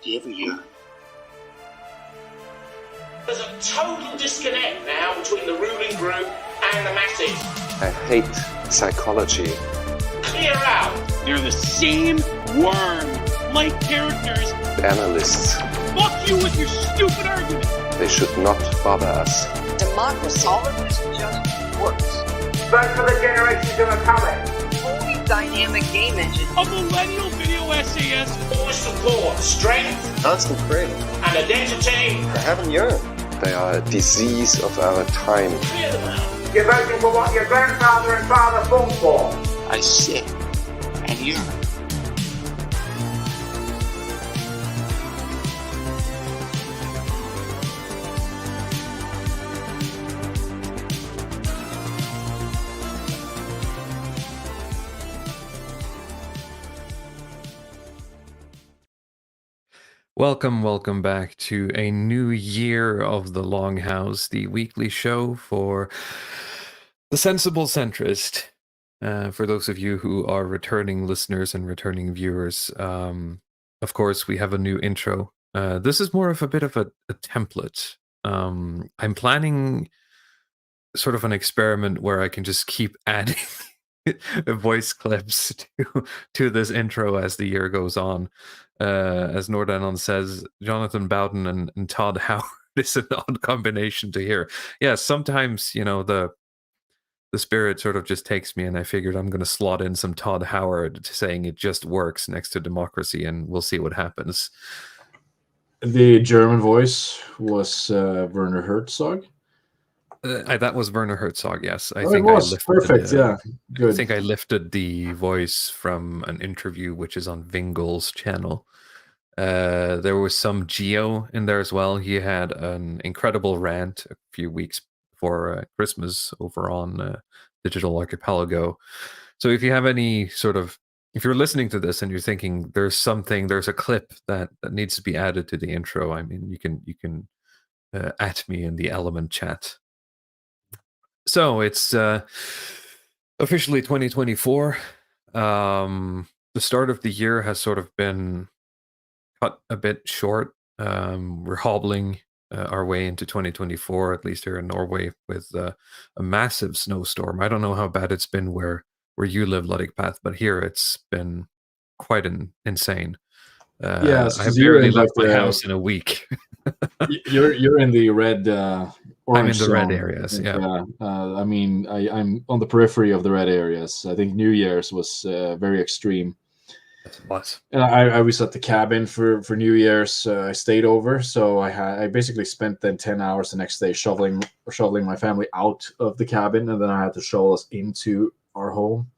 Do you ever yearn? There's a total disconnect now between the ruling group and the masses. I hate psychology. Clear out. They're the same worm-like characters. Analysts. Fuck you with your stupid argument. They should not bother us. Democracy. All of this just works. But for the generations that are coming. Fully dynamic game engine. A millennial video essayist. Always support strength. Constant craving. And identity. I haven't yearned. They are a disease of our time. Clear them out. You're voting for what your grandfather and father fought for. I sit and yearn. Welcome back to a new year of the Longhouse, the weekly show for the sensible centrist. For those of you who are returning listeners and returning viewers, of course, we have a new intro. This is more of a bit of a template. I'm planning sort of an experiment where I can just keep adding voice clips to this intro as the year goes on. As Nordanon says, Jonathan Bowden and Todd Howard is an odd combination to hear. Yeah, sometimes, you know, the spirit sort of just takes me, and I figured I'm going to slot in some Todd Howard saying it just works next to democracy, and we'll see what happens. The German voice was Werner Herzog. That was Werner Herzog, yes. I think it was. Perfect, yeah. Good. I think I lifted the voice from an interview which is on Vingel's channel. There was some Geo in there as well. He had an incredible rant a few weeks before Christmas over on Digital Archipelago. So if you have any sort of, if you're listening to this and you're thinking there's a clip that needs to be added to the intro, I mean, you can at me in the Element chat. So it's officially 2024. The start of the year has sort of been cut a bit short. We're hobbling our way into 2024, at least here in Norway, with a massive snowstorm. I don't know how bad it's been where you live, Ludwig Path, but here it's been quite insane. Yes, I barely left my house in a week. you're in the red. I'm in the red areas. Yeah. I mean, I'm on the periphery of the red areas. I think New Year's was very extreme. That's a lot. And I was at the cabin for New Year's. I stayed over, so I basically spent then 10 hours the next day shoveling my family out of the cabin, and then I had to shovel us into our home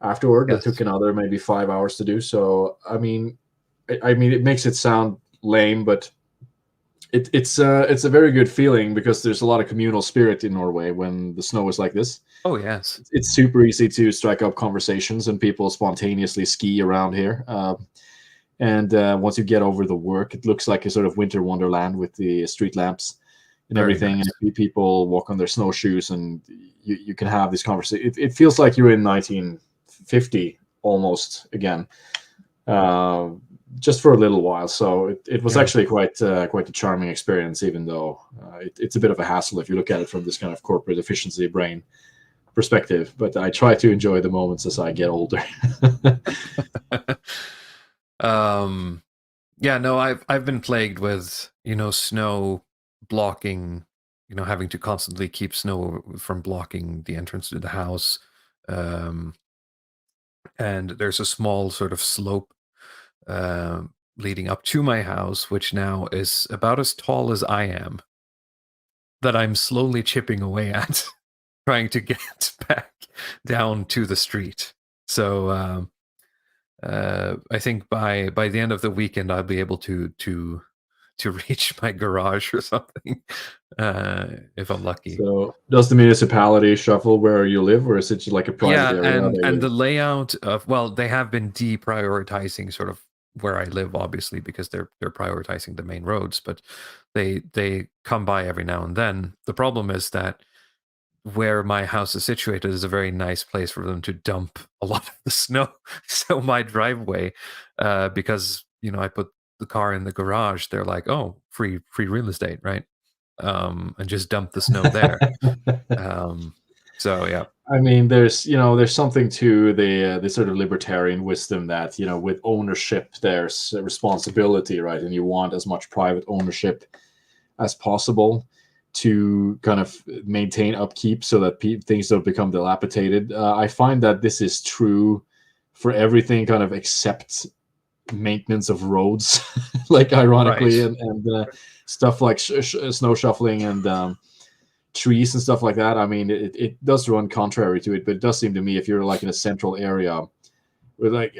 afterward. Yes. It took another maybe 5 hours to do. So I mean, it makes it sound lame, but it's a very good feeling because there's a lot of communal spirit in Norway when the snow is like this. Oh yes, it's super easy to strike up conversations and people spontaneously ski around here. And once you get over the work, it looks like a sort of winter wonderland with the street lamps and everything. Nice. And people walk on their snowshoes, and you can have this conversation. It feels like you're in 1950 almost again. Just for a little while, so it was actually quite a charming experience, even though it's a bit of a hassle if you look at it from this kind of corporate efficiency brain perspective. But I try to enjoy the moments as I get older. Yeah, no, I've been plagued with snow blocking, having to constantly keep snow from blocking the entrance to the house, and there's a small sort of slope leading up to my house, which now is about as tall as I am, that I'm slowly chipping away at, trying to get back down to the street. So I think by the end of the weekend, I'll be able to reach my garage or something, if I'm lucky. So does the municipality shuffle where you live, or is it like a private area? And the layout of, well, they have been deprioritizing sort of where I live, obviously, because they're prioritizing the main roads, but they come by every now and then. The problem is that where my house is situated is a very nice place for them to dump a lot of the snow. So my driveway, because I put the car in the garage, they're like, "Oh, free real estate, right?" And just dump the snow there. So yeah, I mean, there's something to the sort of libertarian wisdom that with ownership there's a responsibility, right? And you want as much private ownership as possible to kind of maintain upkeep so that things don't become dilapidated. I find that this is true for everything, kind of except maintenance of roads, like ironically, right. and stuff like snow shuffling and trees and stuff like that. I mean, it does run contrary to it, but it does seem to me if you're like in a central area with like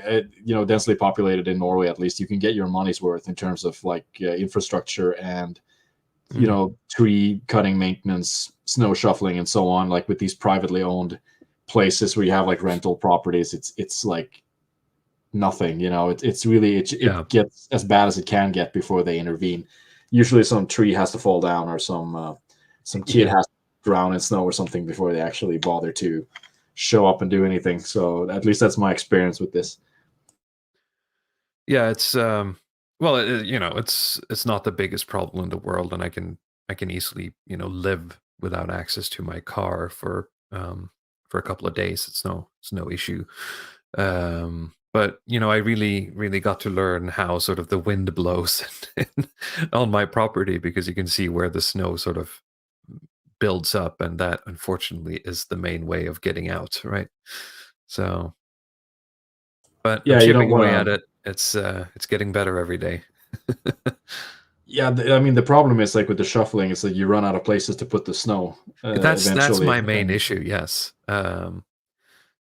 densely populated in Norway, at least you can get your money's worth in terms of like infrastructure and tree cutting maintenance, snow shuffling, and so on. Like with these privately owned places where you have like rental properties, it's like nothing. It's really it gets as bad as it can get before they intervene. Usually, some tree has to fall down or some kid has to drown in snow or something before they actually bother to show up and do anything. So at least that's my experience with this. Yeah, it's well, it's not the biggest problem in the world, and I can easily live without access to my car for a couple of days. It's no issue. But I really got to learn how sort of the wind blows on my property, because you can see where the snow sort of builds up, and that unfortunately is the main way of getting out, right? So, but Yeah, I'm you chipping don't away want at to. it. It's getting better every day. Yeah, I mean the problem is like with the shuffling, it's like you run out of places to put the snow. That's Eventually, my main and issue. Yes.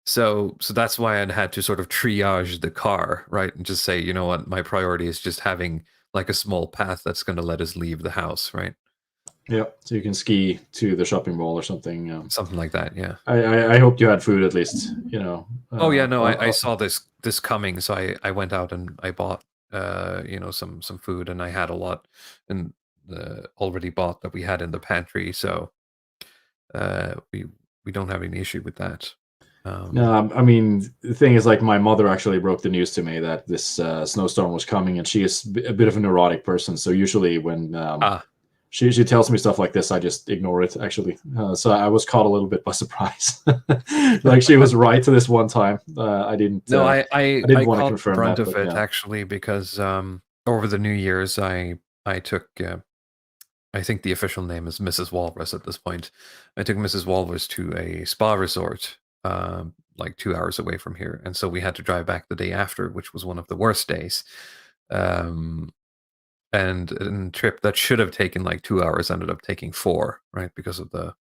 So that's why I'd had to sort of triage the car, right, and just say, you know what, my priority is just having like a small path that's going to let us leave the house, right? yeah, so you can ski to the shopping mall or something. Something like that. Yeah. I hoped you had food at least. Oh yeah, no, I saw this coming, so I went out and I bought some food, and I had a lot and already bought that we had in the pantry, so we don't have any issue with that. No, I mean the thing is, like, my mother actually broke the news to me that this snowstorm was coming, and she is a bit of a neurotic person. So usually when she tells me stuff like this, I just ignore it. Actually, so I was caught a little bit by surprise. Like she was right to this one time. I didn't. No, I I didn't want to caught the confirm brunt that, of but it yeah. actually, because over the New Year's I took I think the official name is Mrs. Walrus at this point. I took Mrs. Walrus to a spa resort, like 2 hours away from here, and so we had to drive back the day after, which was one of the worst days. And a trip that should have taken like 2 hours ended up taking 4, right, because of the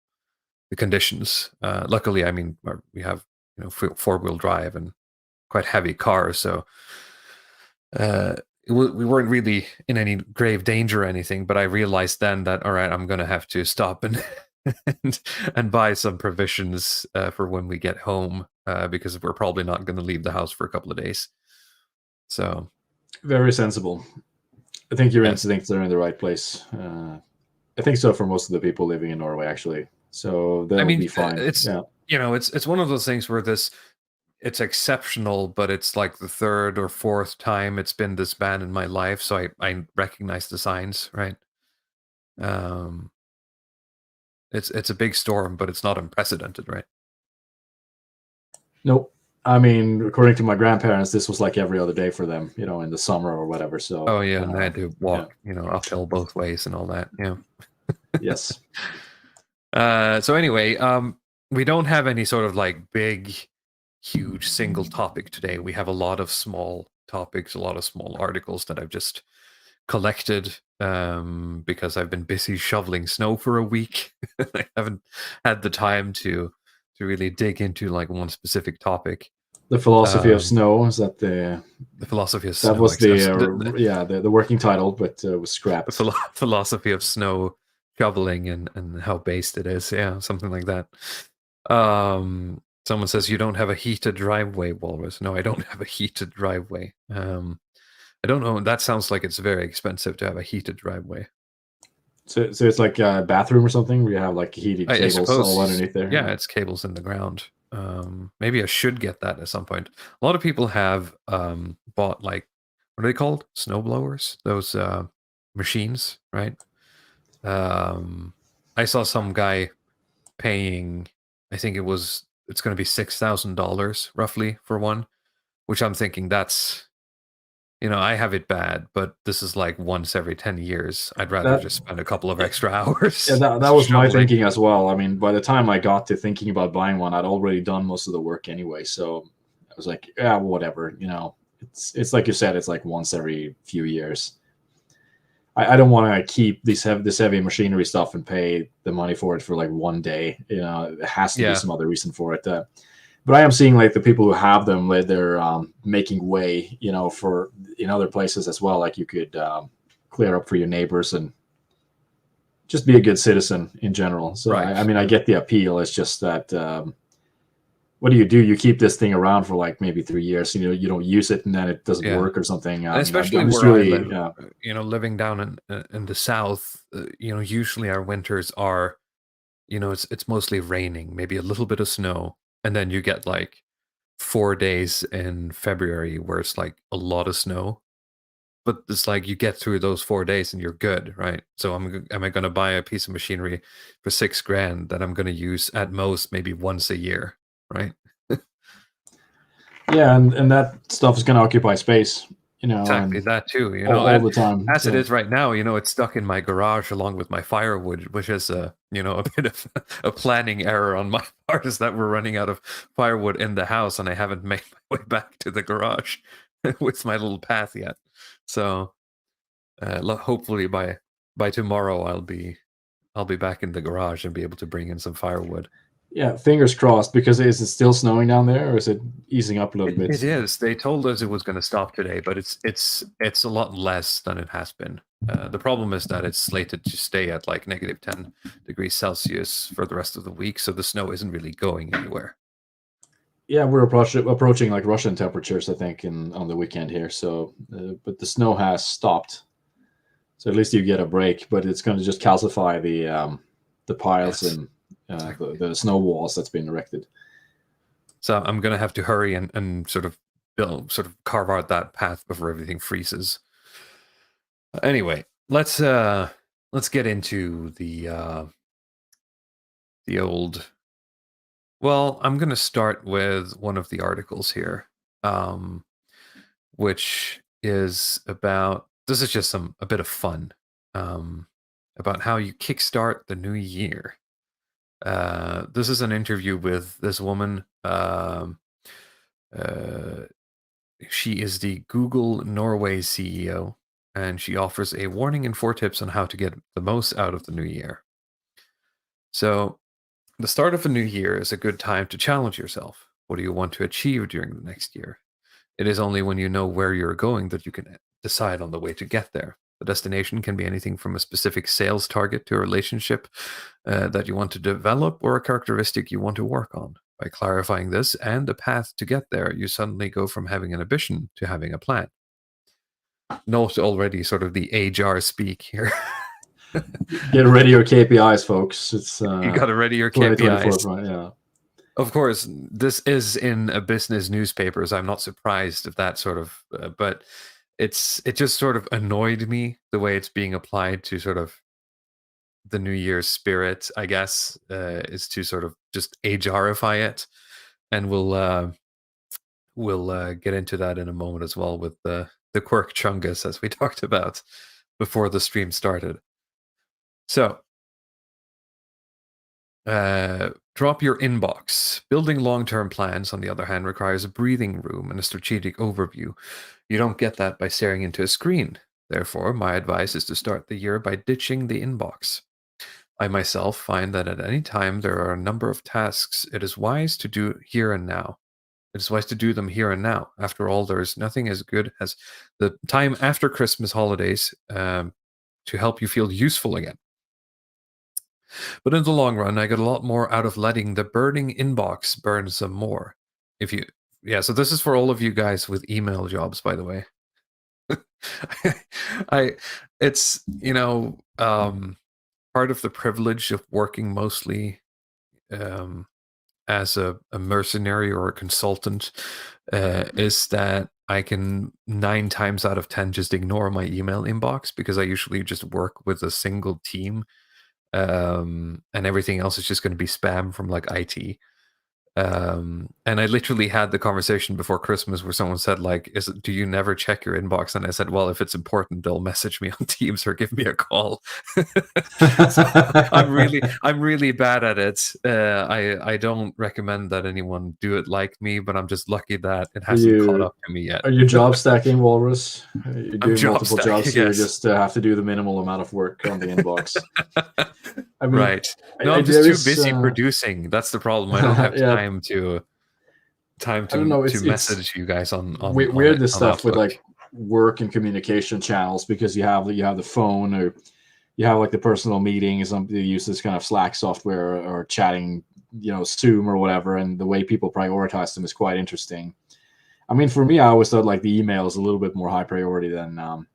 conditions. Luckily, I mean, we have 4-wheel drive and quite heavy cars, so we weren't really in any grave danger or anything. But I realized then that, all right, I'm going to have to stop and and buy some provisions for when we get home, because we're probably not going to leave the house for a couple of days. So Very sensible. I think your yes. instincts are in the right place. I think so for most of the people living in Norway, actually. So they'll be fine. It's it's one of those things where it's exceptional, but it's like the 3rd or 4th time it's been this bad in my life, so I recognize the signs, right? It's a big storm, but it's not unprecedented, right? Nope. I mean, according to my grandparents, this was like every other day for them, in the summer or whatever. So Oh yeah, and I had to walk, uphill both ways and all that. Yeah. yes. So anyway, we don't have any sort of like big, huge single topic today. We have a lot of small topics, a lot of small articles that I've just collected because I've been busy shoveling snow for a week. I haven't had the time to really dig into like one specific topic. The philosophy of snow, is that the philosophy of snow? That was the working title, but was scrapped. The philosophy of snow shoveling and how based it is. Yeah, something like that. Someone says, you don't have a heated driveway, Walrus. No, I don't have a heated driveway. I don't know. That sounds like it's very expensive to have a heated driveway. So it's like a bathroom or something where you have like heated cables all underneath there. Yeah, it's cables in the ground. Maybe I should get that at some point. A lot of people have bought like what are they called? Snow blowers? Those machines, right? I saw some guy paying, I think it's going to be $6,000 roughly for one, which I'm thinking that's, I have it bad, but this is like once every 10 years. I'd rather That just spend a couple of extra hours. Yeah, that was my shoveling. thinking as well. I mean, by the time I got to thinking about buying one, I'd already done most of the work anyway. So I was like, yeah, whatever. It's like you said, it's like once every few years. I don't want to keep this heavy machinery stuff and pay the money for it for like one day. It has to be some other reason for it. But I am seeing like the people who have them, like they're making way, for in other places as well. Like you could clear up for your neighbors and just be a good citizen in general. So Right. I mean, I get the appeal. It's just that what do? You keep this thing around for like maybe 3 years. You don't use it, and then it doesn't work or something. And especially I'm just where really, I live, living down in the south, usually our winters are, it's mostly raining, maybe a little bit of snow, and then you get like 4 days in February where it's like a lot of snow. But it's like you get through those 4 days and you're good, right? So am I going to buy a piece of machinery for $6,000 that I'm going to use at most maybe once a year, right? yeah, and that stuff is going to occupy space, Exactly, and that too. all the time. As it is right now, it's stuck in my garage along with my firewood, which is a bit of a planning error on my part, is that we're running out of firewood in the house and I haven't made my way back to the garage with my little path yet. So hopefully by tomorrow I'll be back in the garage and be able to bring in some firewood. Yeah, fingers crossed. Because is it still snowing down there, or is it easing up a little bit? It is. They told us it was going to stop today, but it's a lot less than it has been. The problem is that it's slated to stay at like negative 10 degrees Celsius for the rest of the week, so the snow isn't really going anywhere. Yeah, we're approaching like Russian temperatures, I think, on the weekend here. So, but the snow has stopped, so at least you get a break. But it's going to just calcify the piles and the snow walls that's been erected. So I'm going to have to hurry and sort of carve out that path before everything freezes. Anyway, let's get into the old. Well, I'm going to start with one of the articles here, which is about. This is just a bit of fun about how you kickstart the new year. This is an interview with this woman. She is the Google Norway CEO, and she offers a warning and 4 tips on how to get the most out of the new year. So, the start of a new year is a good time to challenge yourself. What do you want to achieve during the next year? It is only when you know where you're going that you can decide on the way to get there. The destination can be anything from a specific sales target to a relationship that you want to develop or a characteristic you want to work on. By clarifying this and the path to get there, you suddenly go from having an ambition to having a plan. Note already sort of the HR speak here. Get ready your KPIs, folks. It's you got to ready your KPIs. Right, yeah. Of course, this is in a business newspaper, so I'm not surprised if that sort of, but it just sort of annoyed me the way it's being applied to sort of the New Year's spirit, I guess, is to sort of just HRify it, and we'll get into that in a moment as well with the quirk chungus, as we talked about before the stream started. So, drop your inbox. Building long-term plans, on the other hand, requires a breathing room and a strategic overview. You don't get that by staring into a screen. Therefore, my advice is to start the year by ditching the inbox. I myself find that at any time there are a number of tasks it is wise to do here and now. It is wise to do them here and now. After all, there is nothing as good as the time after Christmas holidays to help you feel useful again. But in the long run, I got a lot more out of letting the burning inbox burn some more. So this is for all of you guys with email jobs, by the way. It's part of the privilege of working mostly as a mercenary or a consultant is that I can 9 times out of 10 just ignore my email inbox because I usually just work with a single team, and everything else is just going to be spam from like IT. And I literally had the conversation before Christmas where someone said, like, do you never check your inbox? And I said, well, if it's important, they'll message me on Teams or give me a call. So I'm really bad at it. I don't recommend that anyone do it like me, but I'm just lucky that it hasn't caught up to me yet. Are you job stacking, Walrus? You're doing job multiple stacking, jobs, so you yes. just have to do the minimal amount of work on the inbox. I mean, Right. No, I'm just too busy producing. That's the problem. I don't have time to I don't know, it's message you guys on weird this stuff Outlook. with like work and communication channels, because you have the phone, or you have like the personal meetings. Somebody use this kind of Slack software, or chatting, Zoom or whatever, and the way people prioritize them is quite interesting. I mean, for me, I always thought like the email is a little bit more high priority than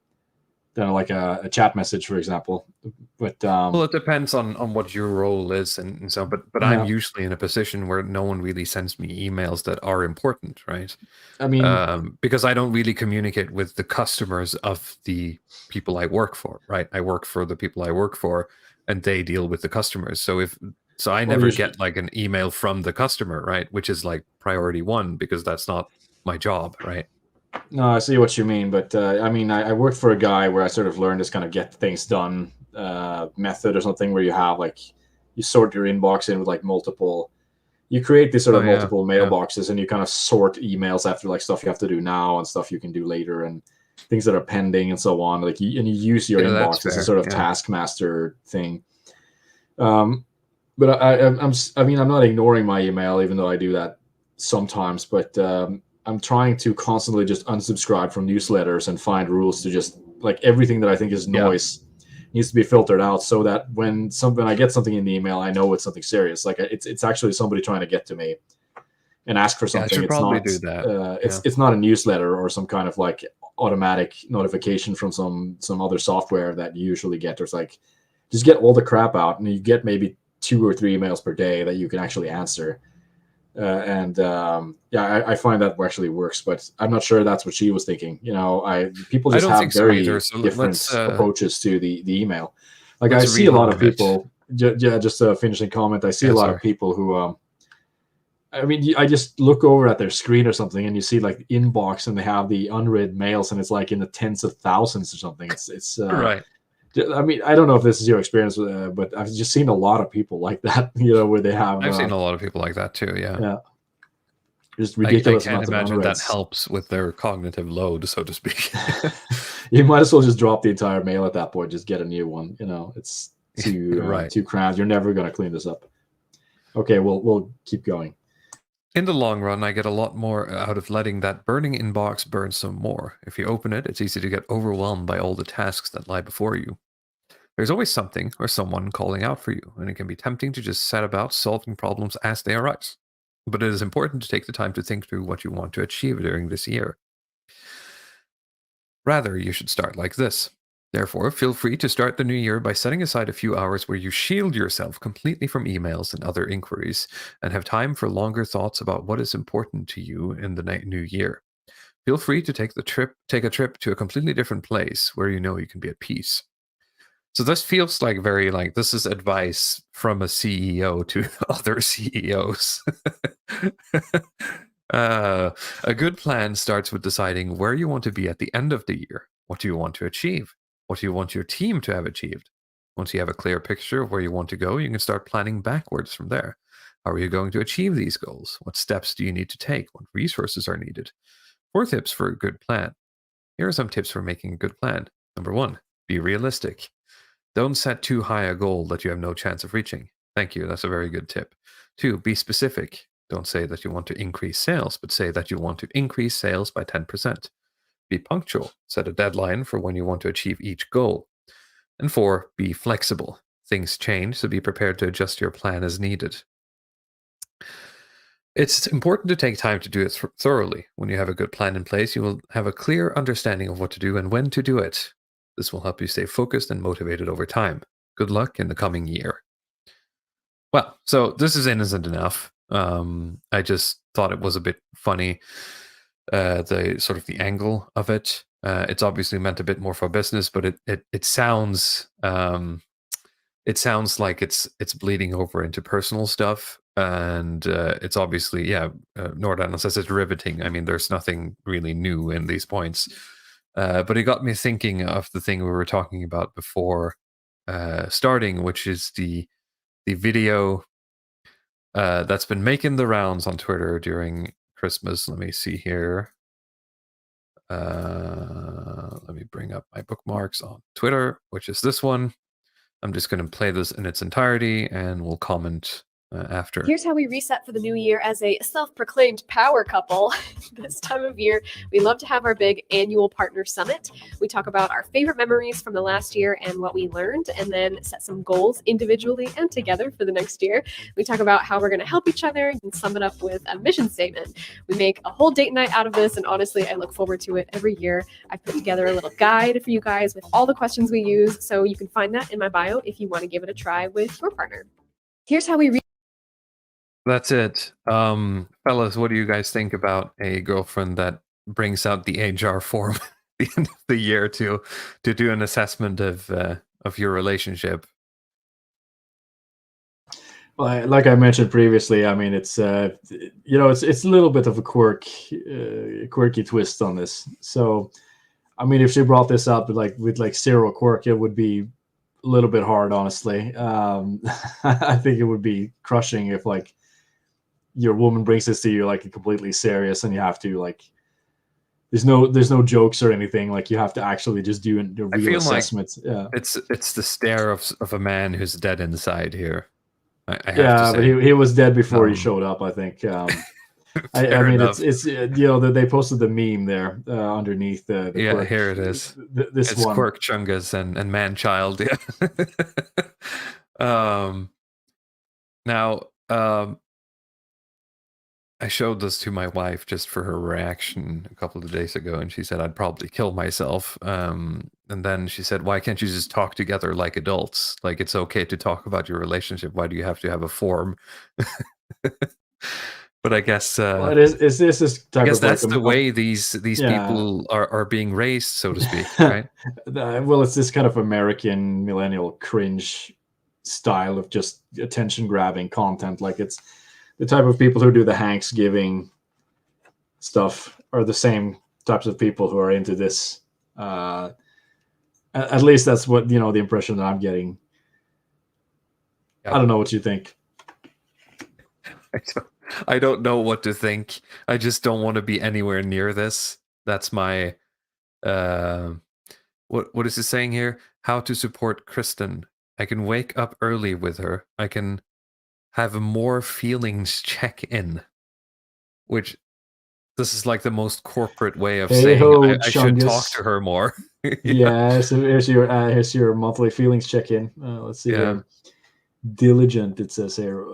like a chat message, for example. But well, it depends on what your role is, and so. But I'm usually in a position where no one really sends me emails that are important, right? I mean, because I don't really communicate with the customers of the people I work for, right? I work for the people I work for, and they deal with the customers. So I never get like an email from the customer, right? Which is like priority 1, because that's not my job, right? No, I see what you mean, but I mean, I worked for a guy where I sort of learned this kind of get things done method or something, where you have like, you sort your inbox in with like multiple, you create these sort of multiple mailboxes, and you kind of sort emails after like stuff you have to do now and stuff you can do later, and things that are pending and so on. Like, and you use your inbox as a sort of taskmaster thing. But I mean, I'm not ignoring my email, even though I do that sometimes, but I'm trying to constantly just unsubscribe from newsletters and find rules to just, like, everything that I think is noise needs to be filtered out, so that when I get something in the email, I know it's something serious. Like, it's actually somebody trying to get to me and ask for something. It's not do that. It's not a newsletter or some kind of like automatic notification from some other software that you usually get. There's like, just get all the crap out, and you get maybe 2 or 3 emails per day that you can actually answer. I find that actually works, but I'm not sure that's what she was thinking. People just have very different approaches to the email. Like, I see a lot of people. Just a finishing comment. I see a lot of people who, I mean, I just look over at their screen or something, and you see like inbox, and they have the unread mails, and it's like in the tens of thousands or something. It's right. I mean, I don't know if this is your experience, but I've just seen a lot of people like that, where they have... I've seen a lot of people like that too, yeah. Just ridiculous. I can't imagine that helps with their cognitive load, so to speak. You might as well just drop the entire mail at that point, just get a new one. It's too crammed. You're never going to clean this up. Okay, we'll keep going. In the long run, I get a lot more out of letting that burning inbox burn some more. If you open it, it's easy to get overwhelmed by all the tasks that lie before you. There's always something or someone calling out for you, and it can be tempting to just set about solving problems as they arise. But it is important to take the time to think through what you want to achieve during this year. Rather, you should start like this. Therefore, feel free to start the new year by setting aside a few hours where you shield yourself completely from emails and other inquiries, and have time for longer thoughts about what is important to you in the new year. Feel free to take a trip to a completely different place where you know you can be at peace. So this feels like this is advice from a CEO to other CEOs. A good plan starts with deciding where you want to be at the end of the year. What do you want to achieve? What do you want your team to have achieved? Once you have a clear picture of where you want to go, you can start planning backwards from there. How are you going to achieve these goals? What steps do you need to take? What resources are needed? 4 tips for a good plan. Here are some tips for making a good plan. Number 1, be realistic. Don't set too high a goal that you have no chance of reaching. Thank you, that's a very good tip. 2, be specific. Don't say that you want to increase sales, but say that you want to increase sales by 10%. Be punctual. Set a deadline for when you want to achieve each goal. And 4, be flexible. Things change, so be prepared to adjust your plan as needed. It's important to take time to do it thoroughly. When you have a good plan in place, you will have a clear understanding of what to do and when to do it. This will help you stay focused and motivated over time. Good luck in the coming year. Well, so this is innocent enough. I just thought it was a bit funny. the sort of the angle of it. It's obviously meant a bit more for business, but it sounds like it's bleeding over into personal stuff, and it's obviously Nordan says it's riveting. I mean, there's nothing really new in these points, but it got me thinking of the thing we were talking about before starting, which is the video that's been making the rounds on Twitter during Christmas. Let me see here. Let me bring up my bookmarks on Twitter, which is this one. I'm just going to play this in its entirety, and we'll comment after. Here's how we reset for the new year as a self-proclaimed power couple. This time of year, we love to have our big annual partner summit. We talk about our favorite memories from the last year and what we learned, and then set some goals individually and together for the next year. We talk about how we're going to help each other and sum it up with a mission statement. We make a whole date night out of this, and honestly, I look forward to it every year. I've put together a little guide for you guys with all the questions we use, so you can find that in my bio if you want to give it a try with your partner. Here's how we That's it. Fellas, what do you guys think about a girlfriend that brings out the HR form at the end of the year to do an assessment of your relationship? Well, like I mentioned previously, I mean, it's it's a little bit of a quirky twist on this. So, I mean, if she brought this up with zero quirk, it would be a little bit hard, honestly. I think it would be crushing if your woman brings this to you completely serious, and you have to there's no jokes or anything. You have to actually just do a real assessment. It's the stare of a man who's dead inside here. I have to but say. he was dead before he showed up, I think. I mean, enough. it's they posted the meme there underneath the quirk. Here it is. This it's one. Quirk Chungus and man child. Yeah. Now. I showed this to my wife just for her reaction a couple of days ago, and she said I'd probably kill myself. And then she said, "Why can't you just talk together like adults? Like, it's okay to talk about your relationship. Why do you have to have a form?" But I guess well, this type I guess of that's the way these people are being raised, so to speak, right? Well, it's this kind of American millennial cringe style of just attention grabbing content. It's the type of people who do the Thanksgiving stuff are the same types of people who are into this. At least that's what, the impression that I'm getting. Yep. I don't know what you think. I don't know what to think. I just don't want to be anywhere near this. That's my what is it saying here? How to support Kristen. I can wake up early with her. I can have a more feelings check-in, which this is the most corporate way of saying I should talk to her more. Yeah, so here's your monthly feelings check-in. Let's see. Yeah. Diligent, it says here.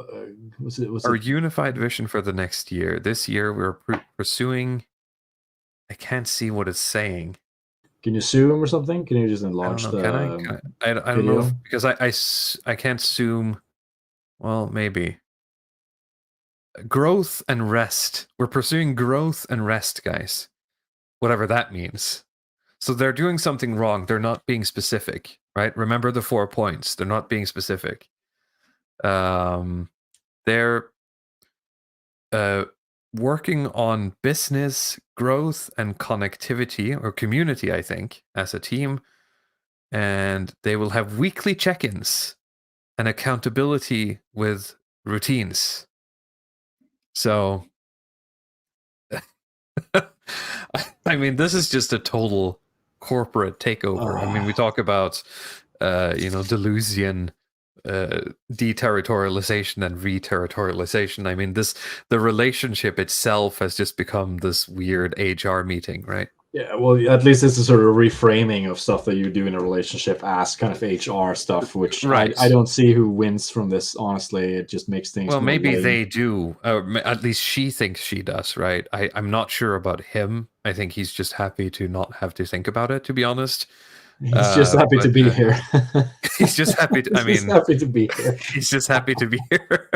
Our unified vision for the next year. This year we're pursuing. I can't see what it's saying. Can you zoom or something? Can you just enlarge the? I don't know because I can't zoom. Well, maybe. Growth and rest. We're pursuing growth and rest, guys. Whatever that means. So they're doing something wrong. They're not being specific, right? Remember the 4 points. They're not being specific. They're working on business growth and connectivity or community, I think, as a team. And they will have weekly check-ins and accountability with routines. So, I mean, this is just a total corporate takeover. I mean, we talk about, Deleuzian deterritorialization and reterritorialization. I mean, the relationship itself has just become this weird HR meeting, right? Yeah, well, at least it's a sort of reframing of stuff that you do in a relationship as kind of HR stuff, which I don't see who wins from this, honestly. It just makes things. Well, maybe they do. At least she thinks she does, right? I'm not sure about him. I think he's just happy to not have to think about it, to be honest. He's just happy to be here. He's just happy to, he's happy to be here. He's just happy to be here.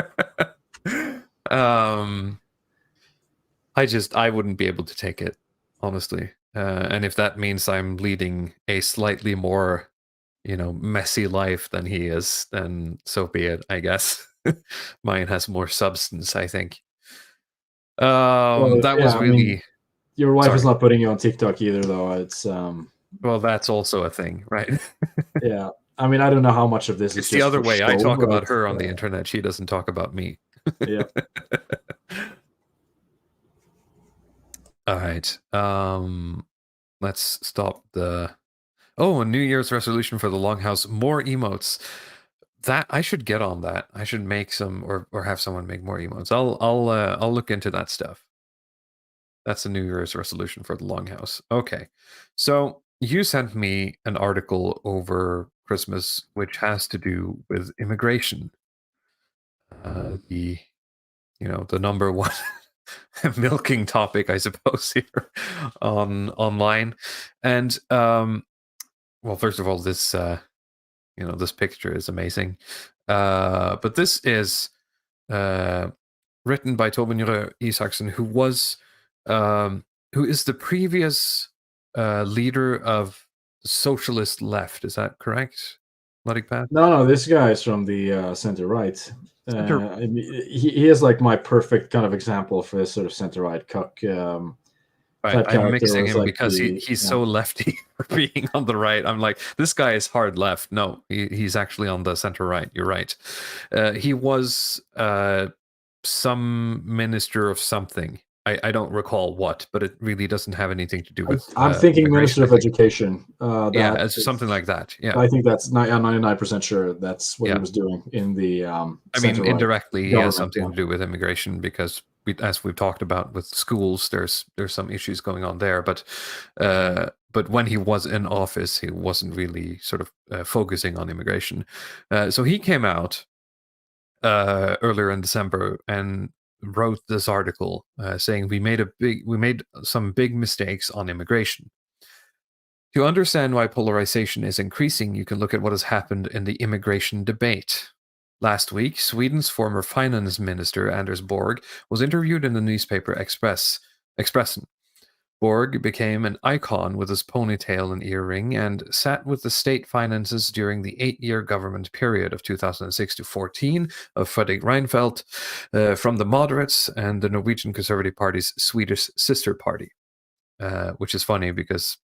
I wouldn't be able to take it, honestly. And if that means I'm leading a slightly more, messy life than he is, then so be it, I guess. Mine has more substance, I think. That was I really. mean, your wife is Sorry. not putting you on TikTok either, though. It's Well, that's also a thing, right? yeah. I mean, I don't know how much of this It's is the just other for way. I show, talk about but, her on the internet. She doesn't talk about me. Yeah. All right. Let's stop the. Oh, a New Year's resolution for the Longhouse: more emotes. That I should get on that. I should make some, or have someone make more emotes. I'll look into that stuff. That's a New Year's resolution for the Longhouse. Okay, so you sent me an article over Christmas which has to do with immigration. The number one milking topic, I suppose, here online. And well, first of all, this this picture is amazing. But this is written by Tobin Isaksen, who is the previous leader of the socialist left. Is that correct, Ludwig Path? No, this guy is from the center right. Center- I mean, he is like my perfect kind of example for this sort of center right cuck. Right, type I'm character mixing was him like because he's so lefty for being on the right. I'm like, this guy is hard left. No, he's actually on the center right. You're right. He was some minister of something. I don't recall what, but it really doesn't have anything to do with. I'm thinking immigration, Minister of I think. Education. Yeah, it's something like that. Yeah, I think that's 99% sure that's what Yeah. he was doing in the. I mean, center-right indirectly, he government, has something to do with immigration because, as we've talked about with schools, there's some issues going on there. But when he was in office, he wasn't really sort of focusing on immigration. So he came out earlier in December and wrote this article saying we made some big mistakes on immigration. To understand why polarization is increasing, you can look at what has happened in the immigration debate. Last week, Sweden's former finance minister, Anders Borg, was interviewed in the newspaper Expressen. Borg became an icon with his ponytail and earring and sat with the state finances during the 8-year government period of 2006 to 14 of Fredrik Reinfeldt from the moderates and the Norwegian Conservative Party's Swedish sister party, which is funny because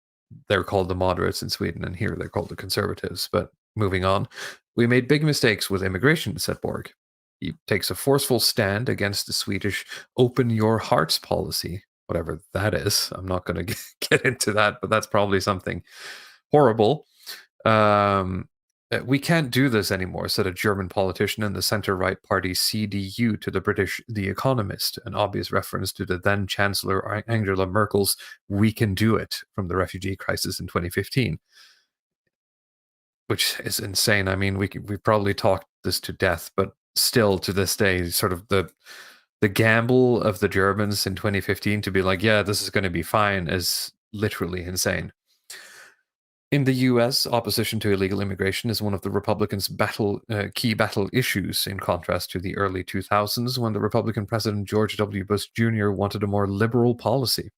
they're called the moderates in Sweden, and here they're called the conservatives. But moving on, we made big mistakes with immigration, said Borg. He takes a forceful stand against the Swedish open your hearts policy, whatever that is. I'm not going to get into that, but that's probably something horrible. We can't do this anymore, said a German politician in the center-right party CDU to the British The Economist, an obvious reference to the then Chancellor Angela Merkel's "We can do it" from the refugee crisis in 2015. Which is insane. I mean, we probably talked this to death, but still to this day, sort of the gamble of the Germans in 2015 to be like, yeah, this is going to be fine is literally insane. In the US, opposition to illegal immigration is one of the Republicans' key battle issues, in contrast to the early 2000s when the Republican President George W. Bush Jr. wanted a more liberal policy.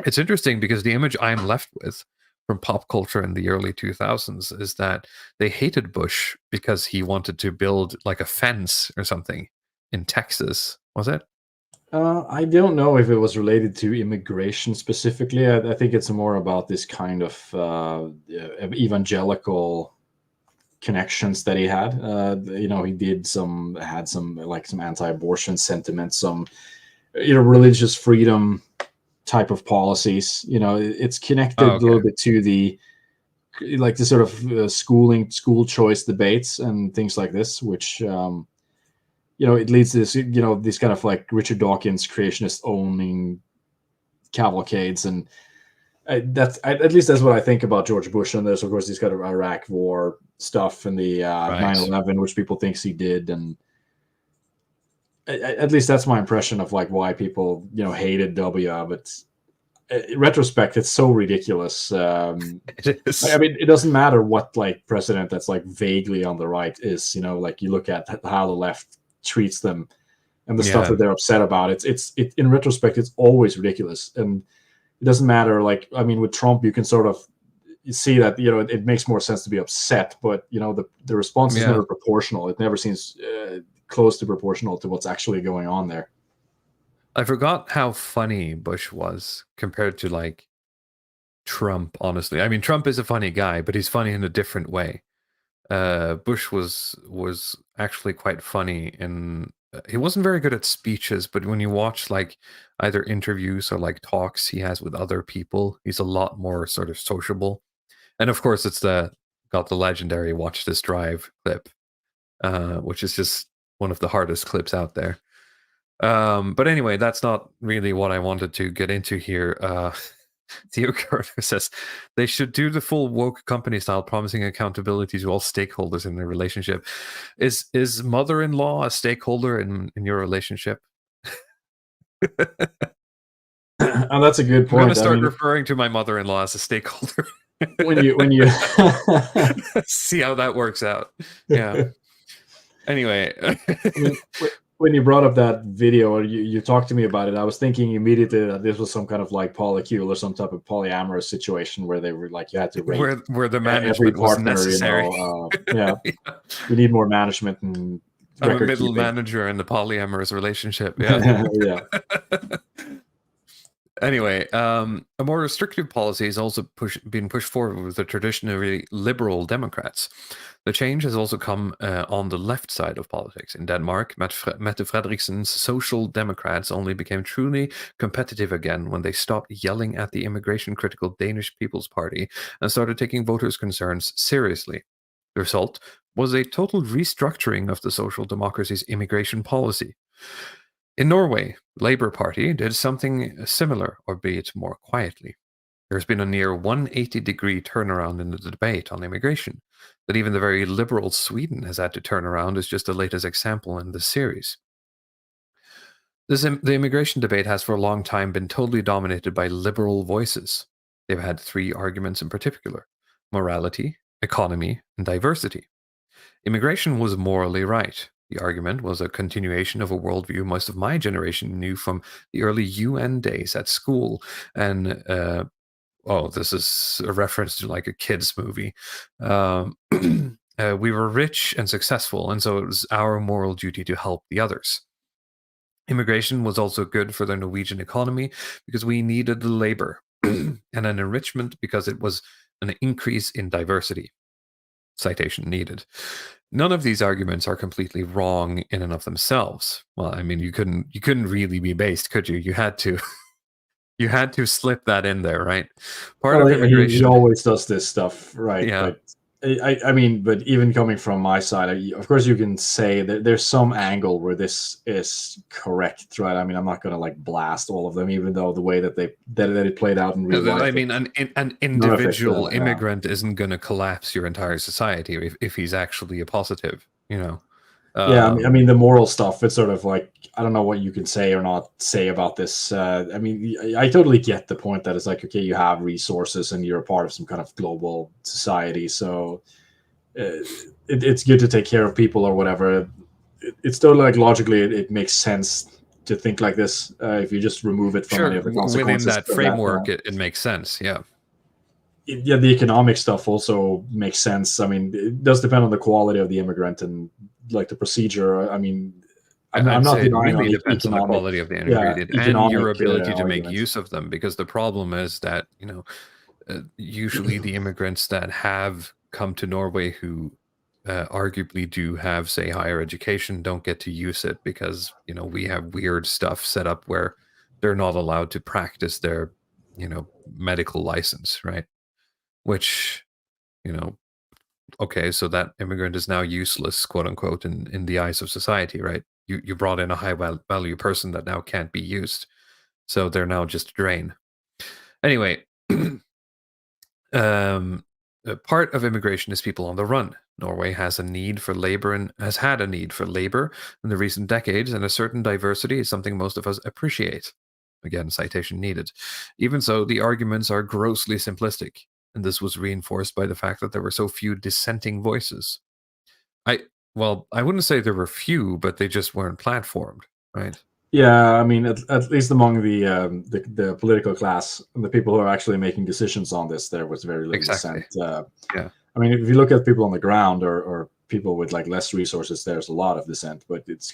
It's interesting because the image I'm left with from pop culture in the early 2000s is that they hated Bush because he wanted to build like a fence or something in Texas. Was it? I don't know if it was related to immigration specifically. I think it's more about this kind of evangelical connections that he had. He had some anti-abortion sentiments, some religious freedom type of policies. It's connected a little bit to the sort of school choice debates and things like this, which it leads to this, this kind of like Richard Dawkins creationist owning cavalcades. And at least that's what I think about George Bush. And there's, of course, this kind of Iraq war stuff and the 9/11, which people think he did. And at least that's my impression of like why people, hated W. But in retrospect, it's so ridiculous. It is. I mean, it doesn't matter what like president that's like vaguely on the right is, like you look at how the left treats them. and the stuff Yeah. that they're upset about. It's in retrospect, it's always ridiculous, and it doesn't matter. Like, I mean, with Trump, you can sort of see that, you know, it makes more sense to be upset, but you know, the response is Yeah. never proportional. It never seems close to proportional to what's actually going on there. I forgot how funny Bush was compared to like Trump, honestly. I mean, Trump is a funny guy, but he's funny in a different way. Bush was actually quite funny, and he wasn't very good at speeches, but when you watch like either interviews or like talks he has with other people, he's a lot more sort of sociable. And of course, it's got the legendary "Watch This Drive" clip, which is just one of the hardest clips out there. But anyway, that's not really what I wanted to get into here. Theo Carter says they should do the full woke company style, promising accountability to all stakeholders in their relationship. Is mother-in-law a stakeholder in your relationship? And that's a good I'm going to point. I start mean, referring to my mother-in-law as a stakeholder. when you see how that works out. Yeah. Anyway, I mean, when you brought up that video, or you talked to me about it, I was thinking immediately that this was some kind of like polycule or some type of polyamorous situation where they were like, you had to rate where the every management was partner, necessary. you know, yeah, we need more management and I'm a record middle keeping. manager in the polyamorous relationship. Yeah. Yeah. Anyway, a more restrictive policy has also been pushed forward with the traditionally liberal Democrats. The change has also come on the left side of politics. In Denmark, Mette Frederiksen's Social Democrats only became truly competitive again when they stopped yelling at the immigration-critical Danish People's Party and started taking voters' concerns seriously. The result was a total restructuring of the social democracy's immigration policy. In Norway, the Labour Party did something similar, albeit more quietly. There's been a near 180-degree turnaround in the debate on immigration, that even the very liberal Sweden has had to turn around is just the latest example in this series. The immigration debate has for a long time been totally dominated by liberal voices. They've had three arguments in particular: morality, economy, and diversity. Immigration was morally right. The argument was a continuation of a worldview most of my generation knew from the early UN days at school. And, this is a reference to like a kid's movie. We were rich and successful, and so it was our moral duty to help the others. Immigration was also good for the Norwegian economy because we needed the labor, and an enrichment because it was an increase in diversity. Citation needed. None of these arguments are completely wrong in and of themselves. Well, I mean, you couldn't really be based, could you? You had to you had to slip that in there, right? Part of immigration. He always does this stuff, right? Yeah. But I mean, but even coming from my side, of course, you can say that there's some angle where this is correct, right? I mean, I'm not going to like blast all of them, even though the way that it played out in real life. I mean, an individual immigrant isn't going to collapse your entire society if he's actually a positive, you know. Yeah, I mean the moral stuff. It's sort of like, I don't know what you can say or not say about this. I mean, I totally get the point that it's like, okay, you have resources and you're a part of some kind of global society, so it's good to take care of people or whatever. It's totally like logically, it makes sense to think like this. If you just remove it from any of the consequences within that framework, it makes sense. Yeah. Yeah, the economic stuff also makes sense. I mean, it does depend on the quality of the immigrant and like the procedure. I mean, I'm not denying really on depends on the quality of the ingredient and your ability to make use of them, because the problem is that, you know, usually the immigrants that have come to Norway who arguably do have, say, higher education don't get to use it because, you know, we have weird stuff set up where they're not allowed to practice their, you know, medical license, right? Which, you know, okay, so that immigrant is now useless, quote unquote, in the eyes of society, right? You brought in a high value person that now can't be used, so they're now just a drain. Anyway, part of immigration is people on the run. Norway has a need for labor and has had a need for labor in the recent decades, and a certain diversity is something most of us appreciate. Again, citation needed. Even so, the arguments are grossly simplistic, and this was reinforced by the fact that there were so few dissenting voices. I wouldn't say there were few, but they just weren't platformed. right? Yeah, I mean, at least among the political class, the people who are actually making decisions on this, there was very little Exactly. dissent. Yeah. I mean, if you look at people on the ground or people with like less resources, there's a lot of dissent, but it's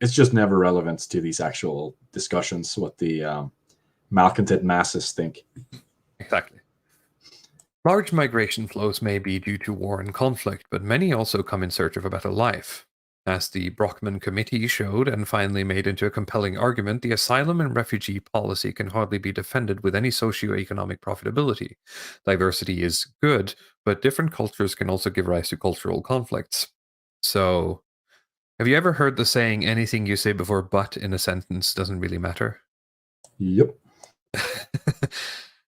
just never relevant to these actual discussions what the malcontent masses think. Exactly. Large migration flows may be due to war and conflict, but many also come in search of a better life. As the Brockman Committee showed and finally made into a compelling argument, the asylum and refugee policy can hardly be defended with any socio-economic profitability. Diversity is good, but different cultures can also give rise to cultural conflicts. So, have you ever heard the saying, anything you say before but in a sentence doesn't really matter? Yep.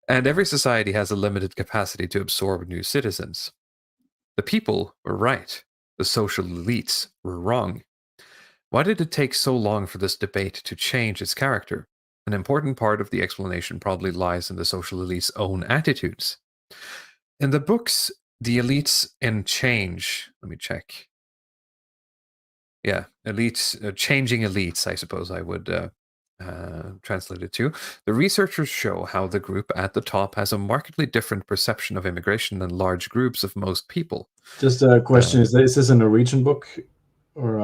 And every society has a limited capacity to absorb new citizens. The people were right. The social elites were wrong. Why did it take so long for this debate to change its character? An important part of the explanation probably lies in the social elites' own attitudes. In the books, The Elites in Change, let me check. Yeah, elites, changing elites, I suppose I would translate it to. The researchers show how the group at the top has a markedly different perception of immigration than large groups of most people. Just a question: is this a Norwegian book, or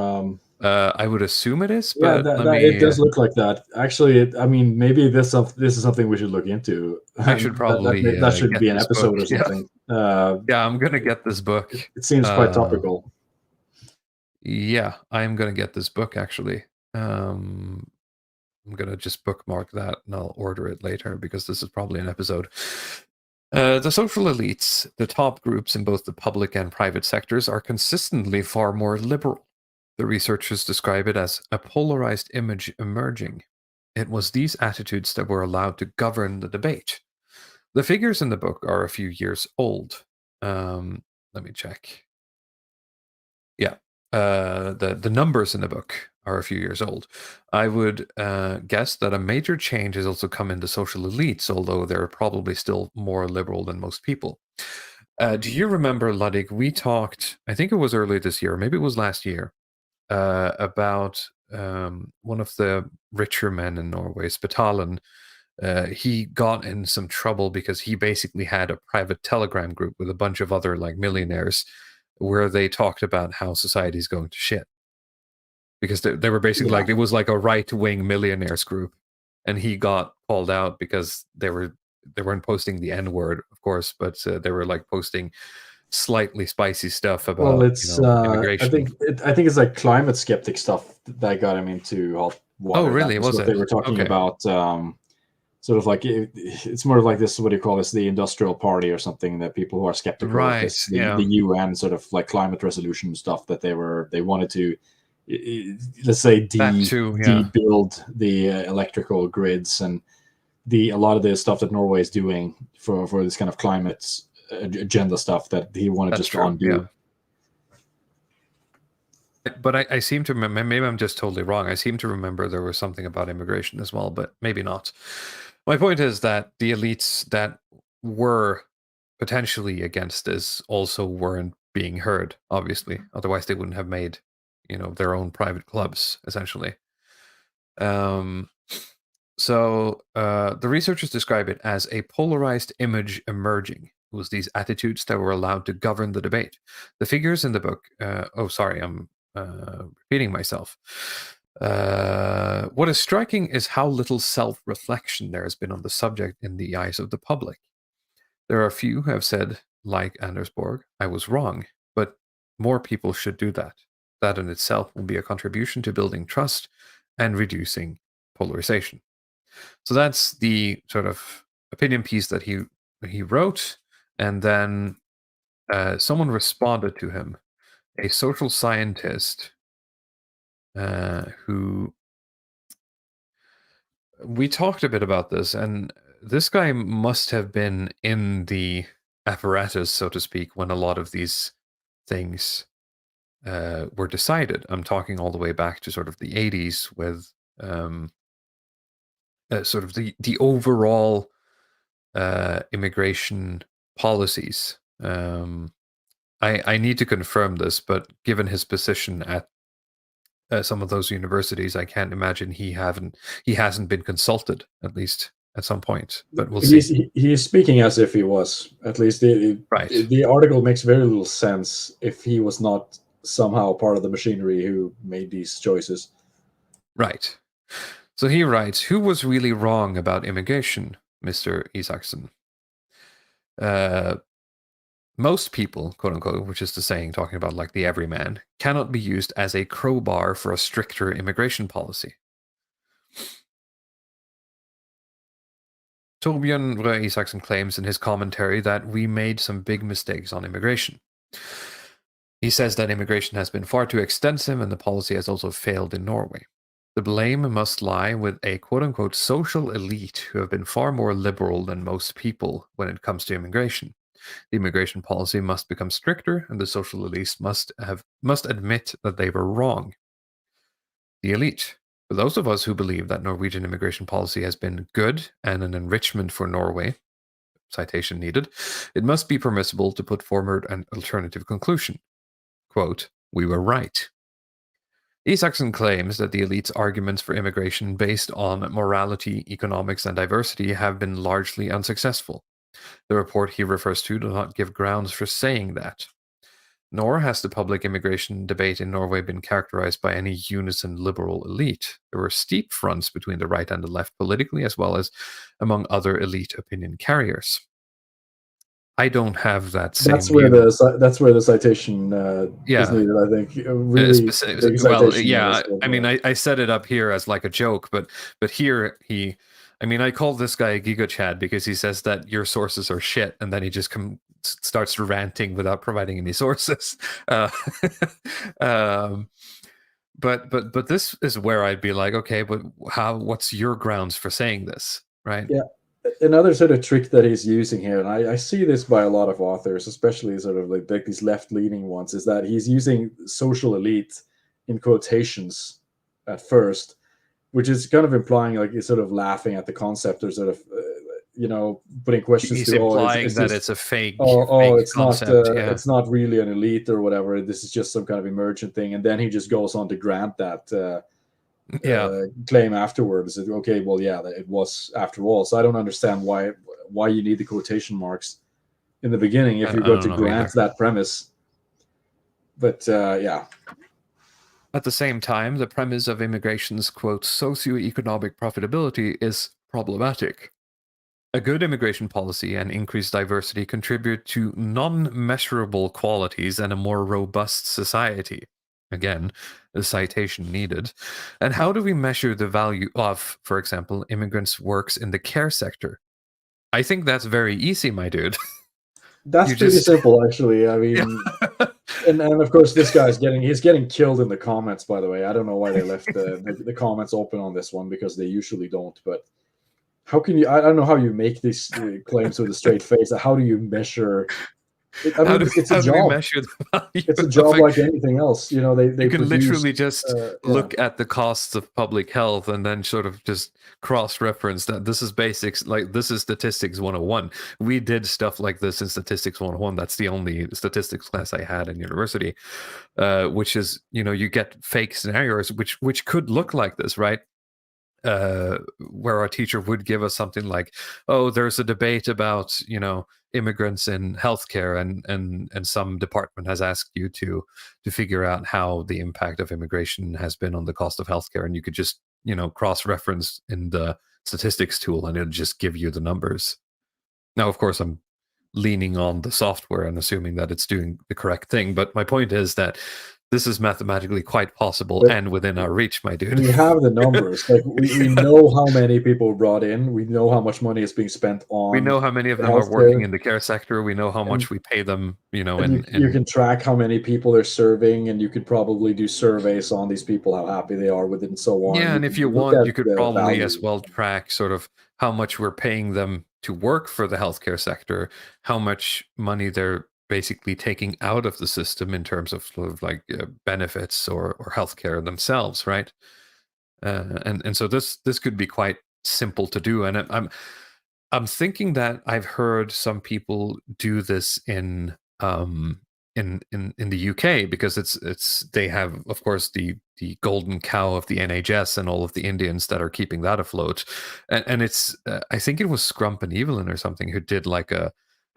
I would assume it is, yeah, but let it me. does look like that. Actually, I mean, maybe this is something we should look into. I should probably that should get be an this episode book. or something. Yeah, I'm gonna get this book. It seems quite topical. Yeah, I'm gonna get this book actually. I'm gonna just bookmark that and I'll order it later because this is probably an episode. The social elites, the top groups in both the public and private sectors, are consistently far more liberal. The researchers describe it as a polarized image emerging. It was these attitudes that were allowed to govern the debate. The figures in the book are a few years old. Let me check. Yeah, the numbers in the book are a few years old. I would guess that a major change has also come in the social elites, although they're probably still more liberal than most people. Do you remember, Ludwig, we talked, I think it was earlier this year, maybe it was last year, about one of the richer men in Norway, Spetalen. He got in some trouble because he basically had a private Telegram group with a bunch of other like millionaires where they talked about how society is going to shit. Because they were basically like, it was like a right-wing millionaires group. And he got called out because they weren't posting the N-word, of course, but they were like posting slightly spicy stuff about immigration. I think it's like climate skeptic stuff that got him into hot water. Oh, really? That was what it? they were talking Okay. about. Sort of like it's more like this. What do you call this? The industrial party or something? That people who are skeptical of this, the UN sort of like climate resolution stuff that they wanted to, let's say, debuild the electrical grids and a lot of the stuff that Norway is doing for this kind of climate agenda stuff that he wanted just to undo. Yeah. But I seem to remember, maybe I'm just totally wrong. I seem to remember there was something about immigration as well, but maybe not. My point is that the elites that were potentially against this also weren't being heard, obviously. Otherwise, they wouldn't have made, their own private clubs, essentially. So the researchers describe it as a polarized image emerging. It was these attitudes that were allowed to govern the debate. The figures in the book, I'm repeating myself. What is striking is how little self-reflection there has been on the subject in the eyes of the public. There are a few who have said, like Anders Borg, I was wrong, but more people should do that. That in itself will be a contribution to building trust and reducing polarization. So that's the sort of opinion piece that he wrote, and then someone responded to him, a social scientist who we talked a bit about this, and this guy must have been in the apparatus, so to speak, when a lot of these things were decided. I'm talking all the way back to sort of the 80s with sort of the overall immigration policies. I need to confirm this, but given his position at some of those universities, I can't imagine he hasn't been consulted, at least at some point. But we'll see. He's speaking as if he was. At least Right. the article makes very little sense if he was not somehow part of the machinery who made these choices. Right. So he writes, who was really wrong about immigration, Mr. Isaacson? Most people, quote unquote, which is the saying talking about like the everyman, cannot be used as a crowbar for a stricter immigration policy. Torbjørn Røe Isaksen claims in his commentary that we made some big mistakes on immigration. He says that immigration has been far too extensive and the policy has also failed in Norway. The blame must lie with a quote-unquote social elite who have been far more liberal than most people when it comes to immigration. The immigration policy must become stricter and the social elites must admit that they were wrong. The elite. For those of us who believe that Norwegian immigration policy has been good and an enrichment for Norway, citation needed, it must be permissible to put forward an alternative conclusion. Quote, we were right. Isaksen claims that the elite's arguments for immigration based on morality, economics, and diversity have been largely unsuccessful. The report he refers to does not give grounds for saying that. Nor has the public immigration debate in Norway been characterized by any unison liberal elite. There were steep fronts between the right and the left politically, as well as among other elite opinion carriers. I don't have that same That's where the citation is needed, I think. Really big well, citation yeah. I mean, I set it up here as like a joke, but here he. I mean, I call this guy a GigaChad because he says that your sources are shit, and then he just starts ranting without providing any sources. But this is where I'd be like, okay, but what's your grounds for saying this, right? Yeah. Another sort of trick that he's using here, and I see this by a lot of authors, especially sort of like these left-leaning ones, is that he's using social elite in quotations at first, which is kind of implying like he's sort of laughing at the concept or sort of, putting questions he's to. Implying that it's a fake. It's concept, not. It's not really an elite or whatever. This is just some kind of emergent thing, and then he just goes on to grant that. Claim afterwards. Okay, well, yeah, it was after all. So I don't understand why you need the quotation marks in the beginning if you're going to grant that premise. But yeah. At the same time, the premise of immigration's, quote, socioeconomic profitability is problematic. A good immigration policy and increased diversity contribute to non-measurable qualities and a more robust society. Again, the citation needed. And how do we measure the value of, for example, immigrants' works in the care sector? I think that's very easy, my dude. That's pretty simple, actually. I mean, yeah. and of course, this guy's getting killed in the comments. By the way, I don't know why they left the comments open on this one because they usually don't. But how can you? I don't know how you make these claims with a straight face. How do you measure? It's a job. Measure the value? It's a job like anything else. You can literally just look at the costs of public health and then sort of just cross-reference that this is basics. Like this is statistics 101. We did stuff like this in statistics 101. That's the only statistics class I had in university, which is you get fake scenarios which could look like this, right? Where our teacher would give us something like, oh, there's a debate about immigrants in healthcare and some department has asked you to figure out how the impact of immigration has been on the cost of healthcare, and you could just cross-reference in the statistics tool and it'll just give you the numbers. Now, of course, I'm leaning on the software and assuming that it's doing the correct thing, but my point is that this is mathematically quite possible and within our reach, my dude. We have the numbers. Like we know how many people brought in. We know how much money is being spent on. We know how many of them are working in the care sector. We know how much we pay them. You can track how many people they're serving, and you could probably do surveys on these people, how happy they are with it, and so on. Yeah, and if you want, you could probably as well track sort of how much we're paying them to work for the healthcare sector, how much money they're basically taking out of the system in terms of sort of like benefits or healthcare themselves, right? And so this could be quite simple to do. And I'm thinking that I've heard some people do this in in the UK, because they have, of course, the golden cow of the NHS and all of the Indians that are keeping that afloat, and it's I think it was Scrump and Evelyn or something who did like a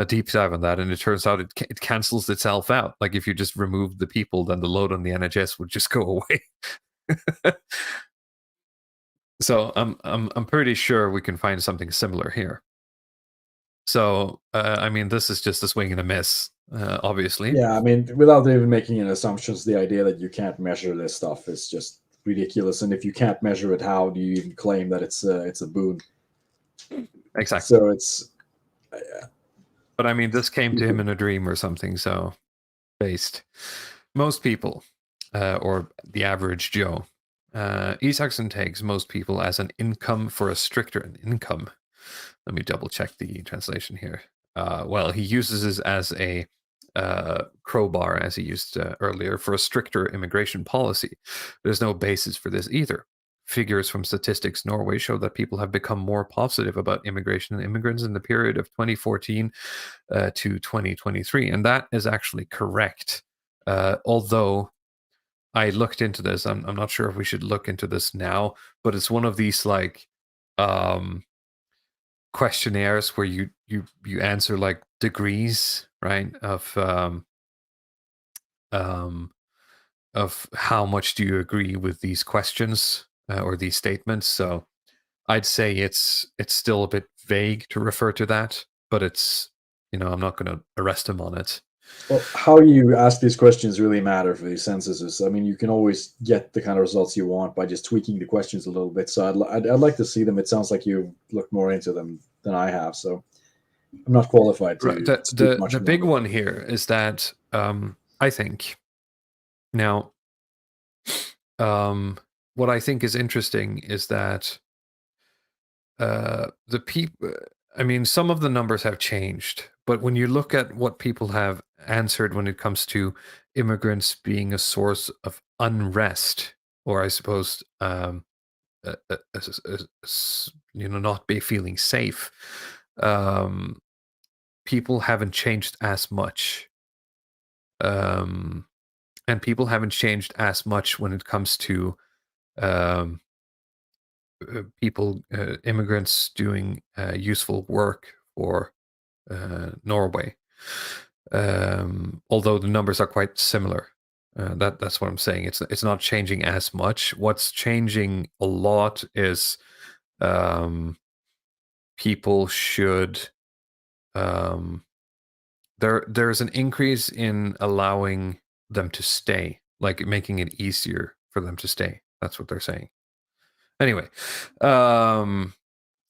deep dive on that, and it turns out it cancels itself out. Like if you just remove the people, then the load on the NHS would just go away. So I'm pretty sure we can find something similar here. So I mean, this is just a swing and a miss, obviously. Yeah, I mean, without even making any assumptions, the idea that you can't measure this stuff is just ridiculous. And if you can't measure it, how do you even claim that it's a boon? Exactly. So it's. But I mean, this came to him in a dream or something. So, based, most people, or the average Joe, Isaacson takes most people as an income for a stricter income. Let me double check the translation here. Well, he uses this as a crowbar, as he used earlier, for a stricter immigration policy. There's no basis for this either. Figures from Statistics Norway show that people have become more positive about immigration and immigrants in the period of 2014 to 2023. And that is actually correct. Although I looked into this, I'm not sure if we should look into this now, but it's one of these like questionnaires where you answer like degrees, right, of how much do you agree with these questions or these statements. So I'd say it's still a bit vague to refer to that, but it's, I'm not going to arrest him on it. Well, how you ask these questions really matter for these censuses. I mean, you can always get the kind of results you want by just tweaking the questions a little bit. So I'd like to see them. It sounds like you looked more into them than I have. So I'm not qualified to. Right. The big one here is that I think now what I think is interesting is that the people. I mean, some of the numbers have changed, but when you look at what people have answered when it comes to immigrants being a source of unrest, or I suppose, not be feeling safe, people haven't changed as much. And people haven't changed as much when it comes to immigrants doing useful work for Norway, although the numbers are quite similar. That's what I'm saying. It's not changing as much. What's changing a lot is people should there's an increase in allowing them to stay, like making it easier for them to stay. That's what they're saying. Anyway,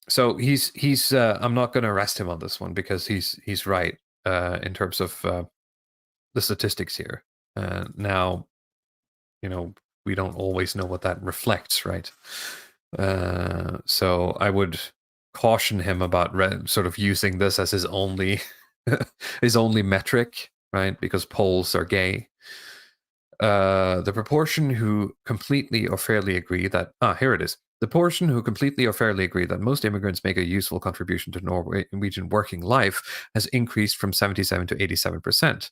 so he's I'm not going to arrest him on this one because he's right in terms of the statistics here. Now, we don't always know what that reflects, right? So I would caution him about sort of using this as his only his only metric, right? Because polls are gay. The proportion who completely or fairly agree that here it is. The portion who completely or fairly agree that most immigrants make a useful contribution to Norwegian working life has increased from 77 to 87%.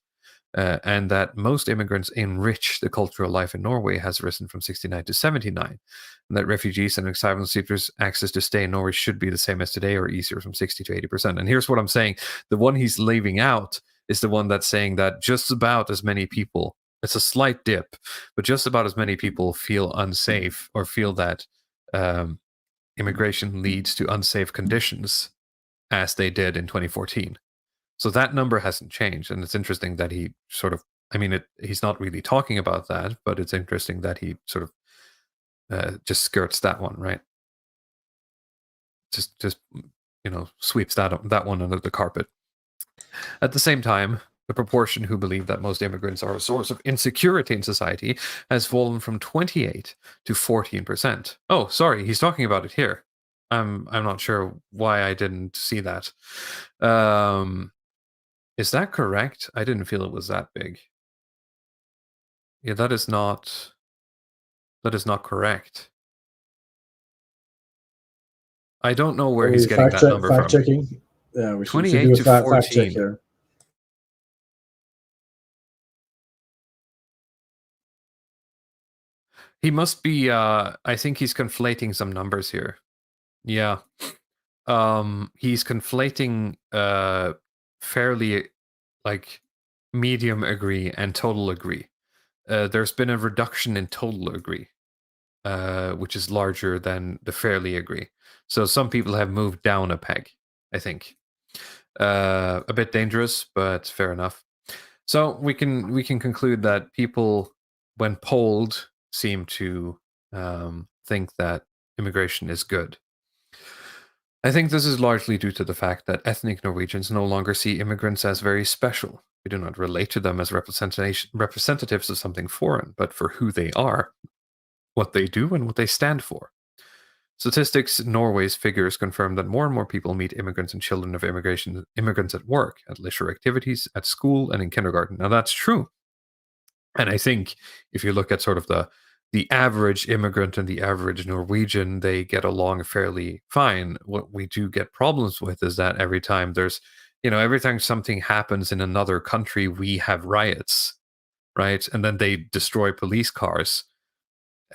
And that most immigrants enrich the cultural life in Norway has risen from 69 to 79. And that refugees and asylum seekers' access to stay in Norway should be the same as today or easier from 60 to 80%. And here's what I'm saying. The one he's leaving out is the one that's saying that just about as many people, it's a slight dip, but just about as many people feel unsafe or feel that immigration leads to unsafe conditions as they did in 2014. So that number hasn't changed. And it's interesting that he sort of, he's not really talking about that, but it's interesting that he sort of just skirts that one, right? Just sweeps that one under the carpet. At the same time, the proportion who believe that most immigrants are a source of insecurity in society has fallen from 28 to 14%. Oh, sorry, he's talking about it here. I'm not sure why I didn't see that. Is that correct? I didn't feel it was that big. Yeah, that is not correct. I don't know where he's getting that number from. Fact checking. Yeah, we should 28 do a to fact 14. check here. He must be. I think he's conflating some numbers here. Yeah. He's conflating fairly like medium agree and total agree. There's been a reduction in total agree, which is larger than the fairly agree. So some people have moved down a peg, I think. A bit dangerous, but fair enough. So we can conclude that people, when polled, seem to think that immigration is good. I think this is largely due to the fact that ethnic Norwegians no longer see immigrants as very special. We do not relate to them as representatives of something foreign, but for who they are, what they do, and what they stand for. Statistics Norway's figures confirm that more and more people meet immigrants and children of immigrants at work, at leisure activities, at school, and in kindergarten. Now that's true. And I think if you look at sort of the average immigrant and the average Norwegian, they get along fairly fine. What we do get problems with is that every time every time something happens in another country, we have riots, right? And then they destroy police cars.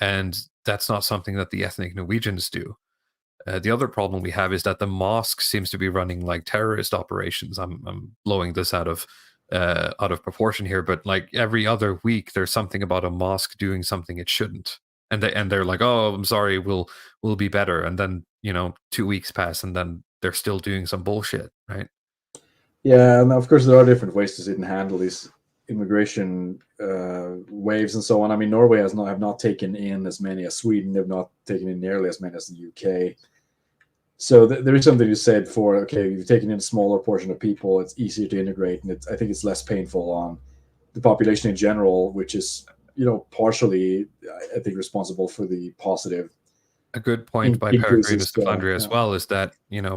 And that's not something that the ethnic Norwegians do. The other problem we have is that the mosque seems to be running like terrorist operations. I'm blowing this out of proportion here, but like every other week, there's something about a mosque doing something it shouldn't, and they're like, "Oh, I'm sorry, we'll be better," and then 2 weeks pass, and then they're still doing some bullshit, right? Yeah, and of course there are different ways to sit and handle these immigration waves and so on. I mean, Norway have not taken in as many as Sweden. They've not taken in nearly as many as the UK. So there is something to say for, okay, you've taken in a smaller portion of people, it's easier to integrate, and I think it's less painful on the population in general, which is partially, I think, responsible for the positive. A good point by Peregrinus de Flandria as yeah. well is that,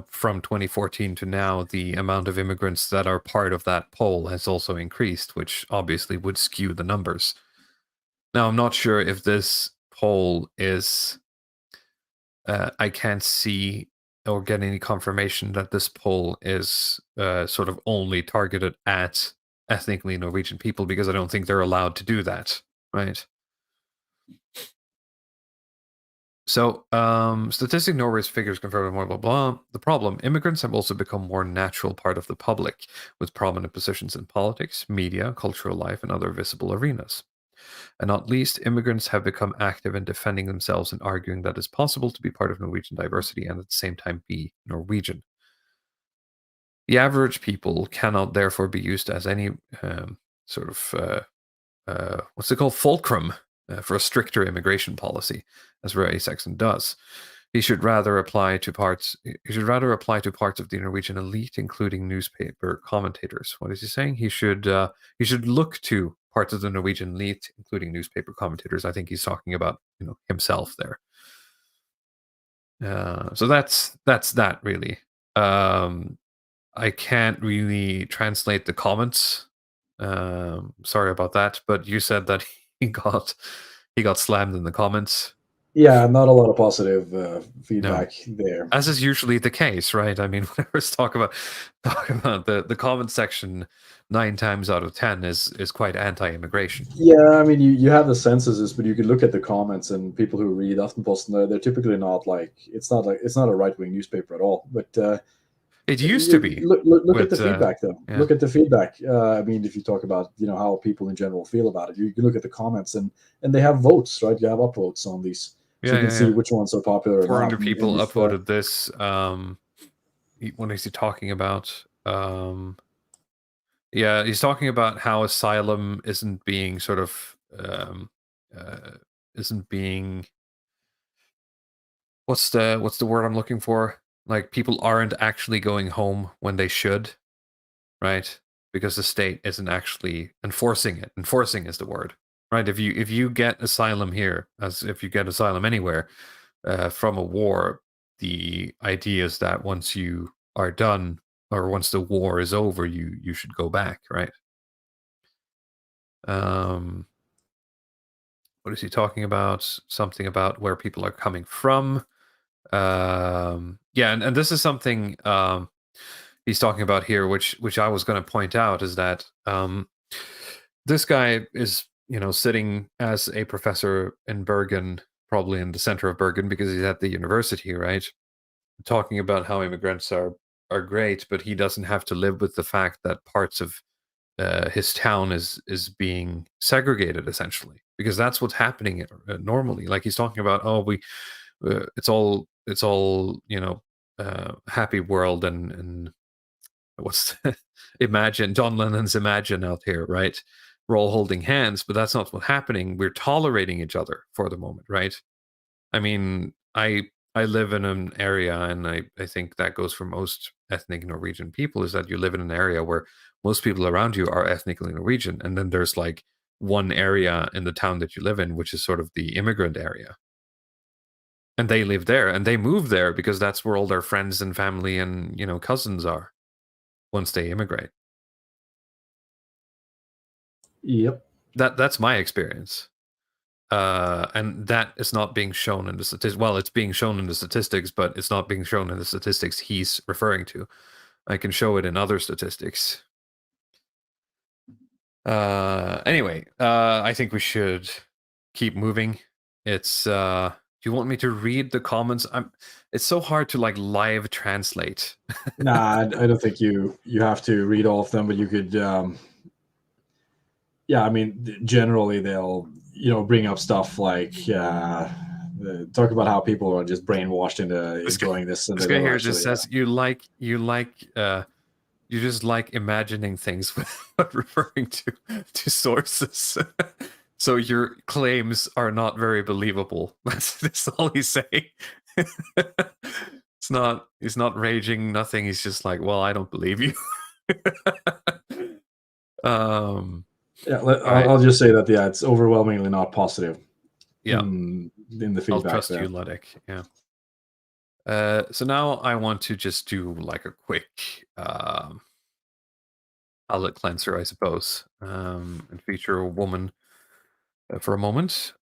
from 2014 to now, the amount of immigrants that are part of that poll has also increased, which obviously would skew the numbers. Now, I'm not sure if this poll is, I can't see or get any confirmation that this poll is sort of only targeted at ethnically Norwegian people, because I don't think they're allowed to do that, right? So, Statistic Norway's figures confirm blah, blah, blah. The problem, immigrants have also become more natural part of the public, with prominent positions in politics, media, cultural life, and other visible arenas. And not least, immigrants have become active in defending themselves and arguing that it's possible to be part of Norwegian diversity and at the same time be Norwegian. The average people cannot therefore be used as any sort of, what's it called, fulcrum for a stricter immigration policy, as Roy Saxon does. He should rather apply to parts of the Norwegian elite, including newspaper commentators. What is he saying? He should look to parts of the Norwegian elite, including newspaper commentators. I think he's talking about himself there. So that's that really. I can't really translate the comments. Sorry about that, but you said that he got slammed in the comments. Yeah, not a lot of positive feedback there. As is usually the case, right? I mean, whenever it's talk about the comment section, 9 times out of 10 is quite anti-immigration. Yeah, I mean, you have the censuses, but you can look at the comments, and people who read Aftenposten, they're typically not like it's not a right-wing newspaper at all. But it used to be. Look at the feedback, though. Yeah. Look at the feedback. I mean, if you talk about how people in general feel about it, you can look at the comments, and they have votes, right? You have upvotes on these, so you can see which ones are popular. 400 people upvoted this. What is he talking about? Yeah, he's talking about how asylum isn't being sort of isn't being. What's the word I'm looking for? Like, people aren't actually going home when they should, right? Because the state isn't actually enforcing it. Enforcing is the word, right? If you get asylum here, as if you get asylum anywhere from a war, the idea is that once you are done, or once the war is over, you should go back, right? What is he talking about? Something about where people are coming from. Yeah, and this is something he's talking about here, which I was going to point out, is that this guy is sitting as a professor in Bergen, probably in the center of Bergen because he's at the university, right? Talking about how immigrants are great, but he doesn't have to live with the fact that parts of his town is being segregated, essentially, because that's what's happening normally. Like he's talking about, it's all happy world and what's Imagine, John Lennon's Imagine out here, right? We're all holding hands, but that's not what's happening. We're tolerating each other for the moment, right? I mean, I live in an area, and I think that goes for most ethnic Norwegian people, is that you live in an area where most people around you are ethnically Norwegian, and then there's like one area in the town that you live in, which is sort of the immigrant area. And they live there, and they move there because that's where all their friends and family and, cousins are once they immigrate. Yep. That's my experience. And that is not being shown in the statistics. Well, it's being shown in the statistics, but it's not being shown in the statistics he's referring to. I can show it in other statistics. Anyway, I think we should keep moving. It's do you want me to read the comments? It's so hard to like live translate. Nah, I don't think you have to read all of them, but you could yeah, I mean, generally they'll bring up stuff like talk about how people are just brainwashed into enjoying this. And this guy here just says you just like imagining things without referring to sources. So your claims are not very believable. That's all he's saying. He's not raging, nothing. He's just like, well, I don't believe you. Yeah, I'll just say that, yeah, it's overwhelmingly not positive. Yeah. In the feedback. I'll trust you, Luddick. Yeah. So now I want to just do like a quick palate cleanser, I suppose, and feature a woman for a moment,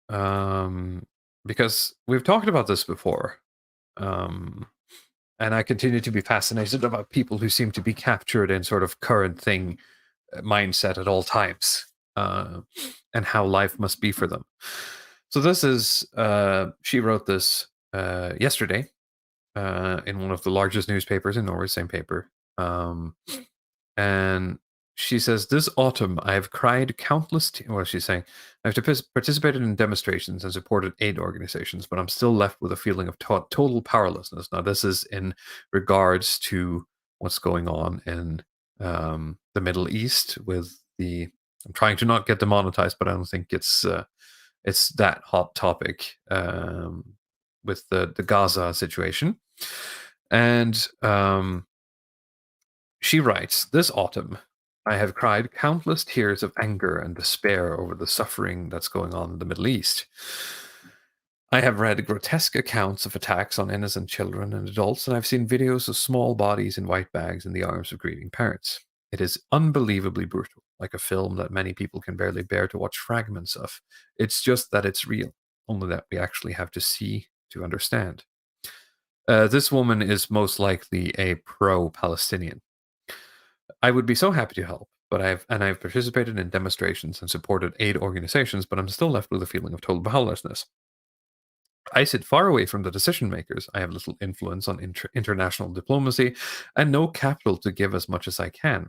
because we've talked about this before, and I continue to be fascinated about people who seem to be captured in sort of current thing mindset at all times, and how life must be for them. So this is she wrote this yesterday in one of the largest newspapers in Norway, same paper, and she says, this autumn I have cried countless what she's saying, I've participated in demonstrations and supported aid organizations, but I'm still left with a feeling of total powerlessness. Now this is in regards to what's going on in the Middle East with I'm trying to not get demonetized, but I don't think it's that hot topic, with the Gaza situation. And she writes, this autumn I have cried countless tears of anger and despair over the suffering that's going on in the Middle East. I have read grotesque accounts of attacks on innocent children and adults, and I've seen videos of small bodies in white bags in the arms of grieving parents. It is unbelievably brutal, like a film that many people can barely bear to watch fragments of. It's just that it's real, only that we actually have to see to understand. This woman is most likely a pro-Palestinian. I would be so happy to help, but I've participated in demonstrations and supported aid organizations, but I'm still left with a feeling of total powerlessness. I sit far away from the decision makers. I have little influence on international diplomacy and no capital to give as much as I can.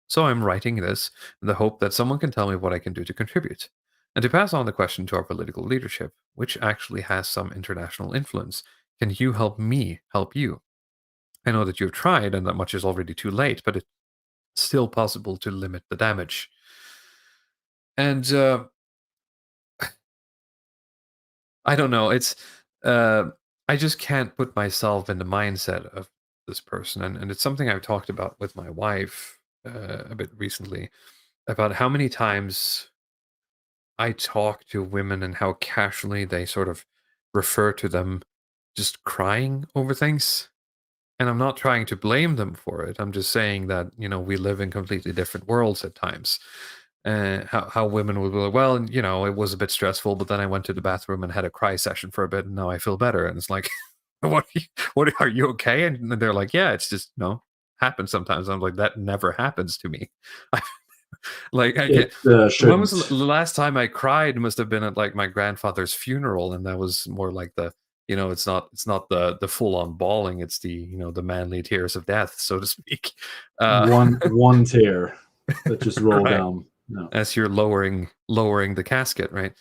So I'm writing this in the hope that someone can tell me what I can do to contribute, and to pass on the question to our political leadership, which actually has some international influence. Can you help me help you? I know that you've tried and that much is already too late, but it's still possible to limit the damage. And I don't know. It's I just can't put myself in the mindset of this person, and it's something I've talked about with my wife a bit recently, about how many times I talk to women and how casually they sort of refer to them just crying over things. And I'm not trying to blame them for it. I'm just saying that, we live in completely different worlds at times. How women would be like, well, it was a bit stressful, but then I went to the bathroom and had a cry session for a bit, and now I feel better. And it's like, what are you okay? And they're like, yeah, it's just, happens sometimes. I'm like, that never happens to me. Like, It when was shouldn't. the last time I cried? Must have been at like my grandfather's funeral, and that was more like the, it's not the full on bawling. It's the the manly tears of death, so to speak. One tear that just rolled Right. down. No. As you're lowering the casket, right?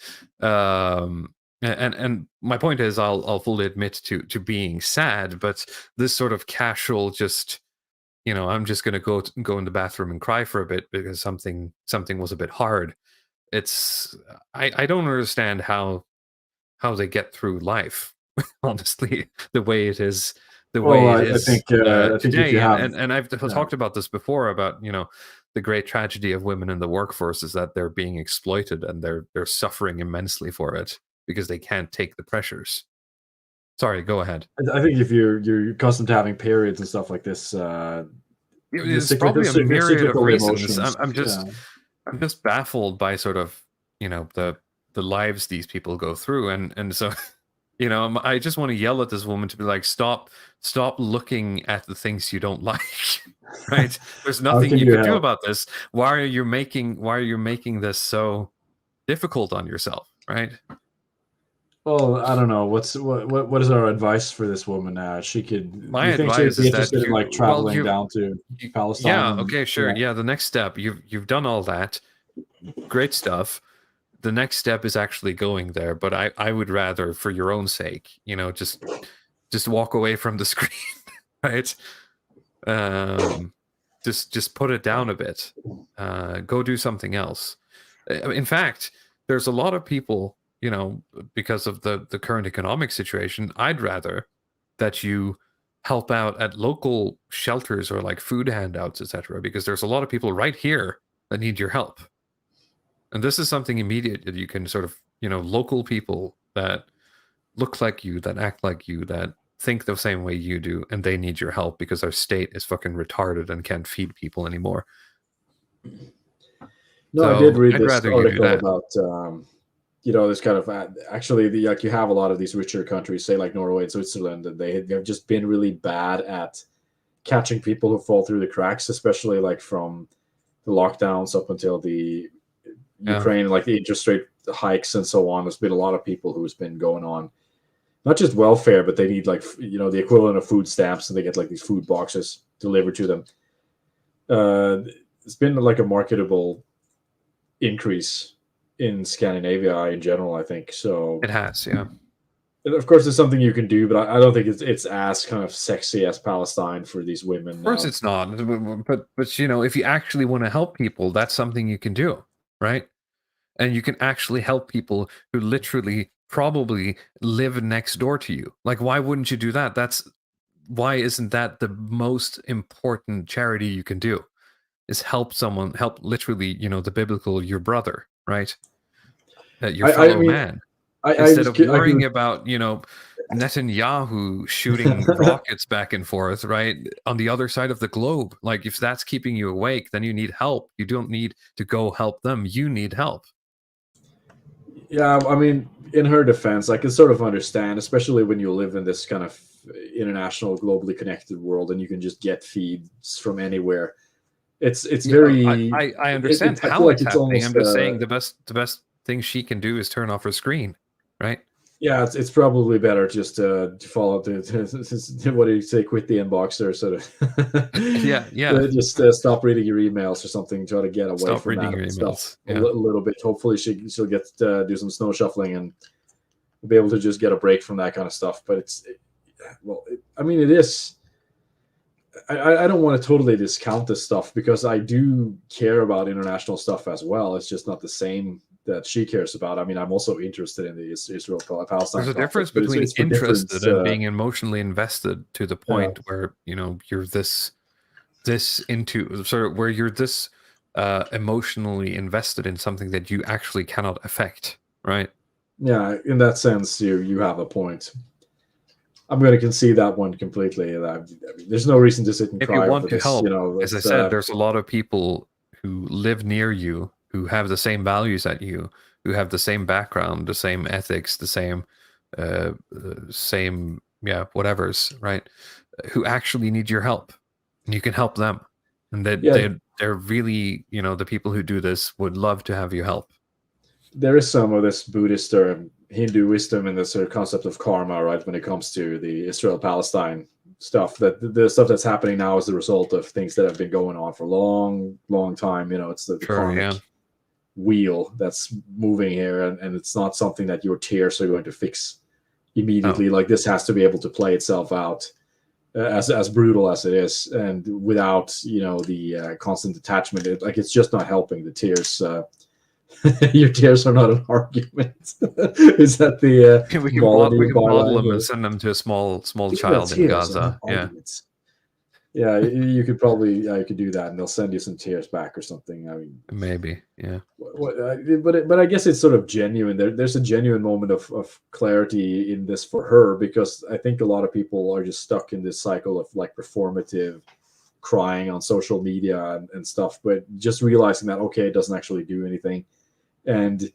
And my point is, I'll fully admit to being sad, but this sort of casual, just I'm just gonna go in the bathroom and cry for a bit because something was a bit hard. It's I don't understand how they get through life, honestly, the way it is. The way Well, it I is think if today, you have, and I've talked about this before about the great tragedy of women in the workforce is that they're being exploited and they're suffering immensely for it because they can't take the pressures. Sorry, go ahead. I think if you're accustomed to having periods and stuff like this, It's probably a myriad of cyclical reasons. emotions. I'm just baffled by sort of the lives these people go through, and so I just want to yell at this woman to be like, stop looking at the things you don't like. Right? There's nothing you can do about this. Why are you making this so difficult on yourself, right? Well, I don't know. What is our advice for this woman? She could. My do you think advice she'd be is that interested in like traveling down to Palestine? Yeah. and, Okay. Sure. Yeah. The next step, you've done all that, great stuff. The next step is actually going there. But I would rather, for your own sake, just walk away from the screen, right? Just put it down a bit. Go do something else. In fact, there's a lot of people, because of the current economic situation, I'd rather that you help out at local shelters or like food handouts, etc., because there's a lot of people right here that need your help. And this is something immediate that you can sort of, local people that look like you, that act like you, that think the same way you do, and they need your help because our state is fucking retarded and can't feed people anymore. No, So I did read I'd this rather you do article that. about this kind of actually like you have a lot of these richer countries, say like Norway and Switzerland, and they have just been really bad at catching people who fall through the cracks, especially like from the lockdowns up until the Ukraine, like the interest rate hikes and so on. There's been a lot of people who's been going on not just welfare, but they need like the equivalent of food stamps, and they get like these food boxes delivered to them. It's been like a marketable increase in Scandinavia in general, I think. So It has, yeah. of course, it's something you can do, but I don't think it's as kind of sexy as Palestine for these women. Of course, it's not. But if you actually want to help people, that's something you can do, right? And you can actually help people who literally probably live next door to you. Like, why wouldn't you do that? Why isn't that the most important charity you can do? Is help someone, help literally, the biblical your brother, right? Your fellow man. Instead of worrying about, Netanyahu shooting rockets back and forth, right, on the other side of the globe. Like, if that's keeping you awake, then you need help. You don't need to go help them. You need help. Yeah, I mean, in her defense, I can sort of understand, especially when you live in this kind of international, globally connected world, and you can just get feeds from anywhere. It's very. I understand how it's happening. I'm just saying the best thing she can do is turn off her screen, right? Yeah, it's probably better just to follow what do you say? Quit the inbox, or sort of. yeah. Just stop reading your emails or something. Try to get away Stop from reading that your emails. stuff a little bit. Hopefully, she'll get to do some snow shuffling and be able to just get a break from that kind of stuff. But it is. I don't want to totally discount this stuff because I do care about international stuff as well. It's just not the same that she cares about. I mean, I'm also interested in the Israel-Palestine. There's a difference between interested and being emotionally invested to the point where you're this into sort of where you're this emotionally invested in something that you actually cannot affect, right? Yeah, in that sense, you have a point. I'm going to concede that one completely. There's no reason to sit and cry. If you want to this, help, as I said, there's a lot of people who live near you, who have the same values as you, who have the same background, the same ethics, the same whatever's, right? Who actually need your help, and you can help them. And Yeah. they're really, the people who do this would love to have you help. There is some of this Buddhist or Hindu wisdom in the sort of concept of karma, right? When it comes to the Israel-Palestine stuff, that the stuff that's happening now is the result of things that have been going on for a long time. It's the Sure, karmic yeah. wheel that's moving here, and it's not something that your tears are going to fix immediately. Like, this has to be able to play itself out, as brutal as it is, and without the constant attachment. It's just not helping. The tears. Your tears are not an argument. Is that the We can Molyneux bottle them byline? and send them to a small Yeah, child in tears are not Gaza. Yeah, arguments. Yeah, you could probably you could do that, and they'll send you some tears back or something. I mean, maybe. Yeah. but I guess it's sort of genuine. There's a genuine moment of clarity in this for her, because I think a lot of people are just stuck in this cycle of like performative crying on social media and stuff, but just realizing that, okay, it doesn't actually do anything. And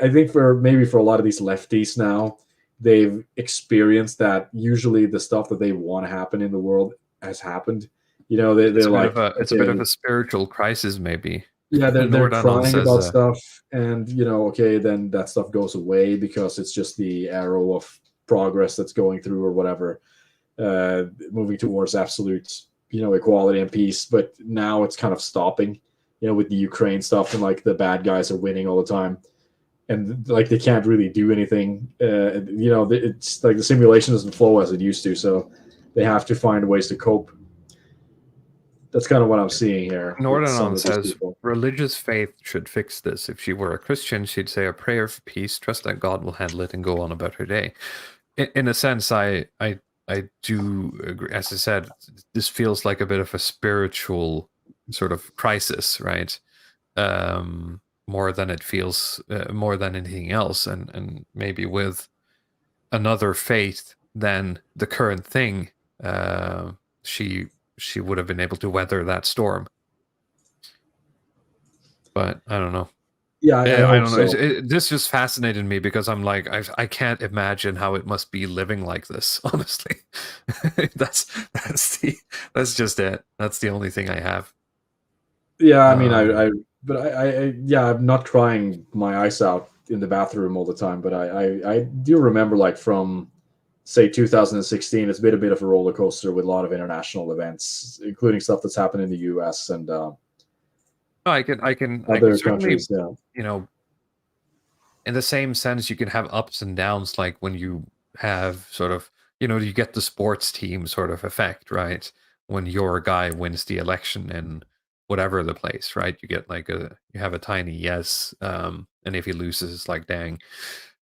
I think for a lot of these lefties now, they've experienced that usually the stuff that they want to happen in the world has happened. They're like, it's a bit of a spiritual crisis, maybe. Yeah, they're Nordanon crying says, about stuff, and okay, then that stuff goes away because it's just the arrow of progress that's going through or whatever, moving towards absolute equality and peace. But now it's kind of stopping, with the Ukraine stuff, and like the bad guys are winning all the time, and like they can't really do anything. It's like the simulation doesn't flow as it used to, so they have to find ways to cope. That's kind of what I'm seeing here. Nordanon says religious faith should fix this. If she were a Christian, she'd say a prayer for peace, trust that God will handle it, and go on about her day. In a sense, I do agree. As I said, this feels like a bit of a spiritual sort of crisis, right? More than it feels, more than anything else, and maybe with another faith than the current thing, she would have been able to weather that storm. But I don't know. Yeah, I don't know. so. This just fascinated me because I'm like, I can't imagine how it must be living like this. Honestly, that's just it. That's the only thing I have. Yeah, I mean, I'm not crying my eyes out in the bathroom all the time, but I do remember, like, from say 2016, it's been a bit of a roller coaster with a lot of international events, including stuff that's happened in the US and I can other certainly, countries. Yeah. In the same sense, you can have ups and downs, like when you have sort of, you get the sports team sort of effect, right? When your guy wins the election in whatever the place, right? You get like you have a tiny yes, and if he loses, it's like dang.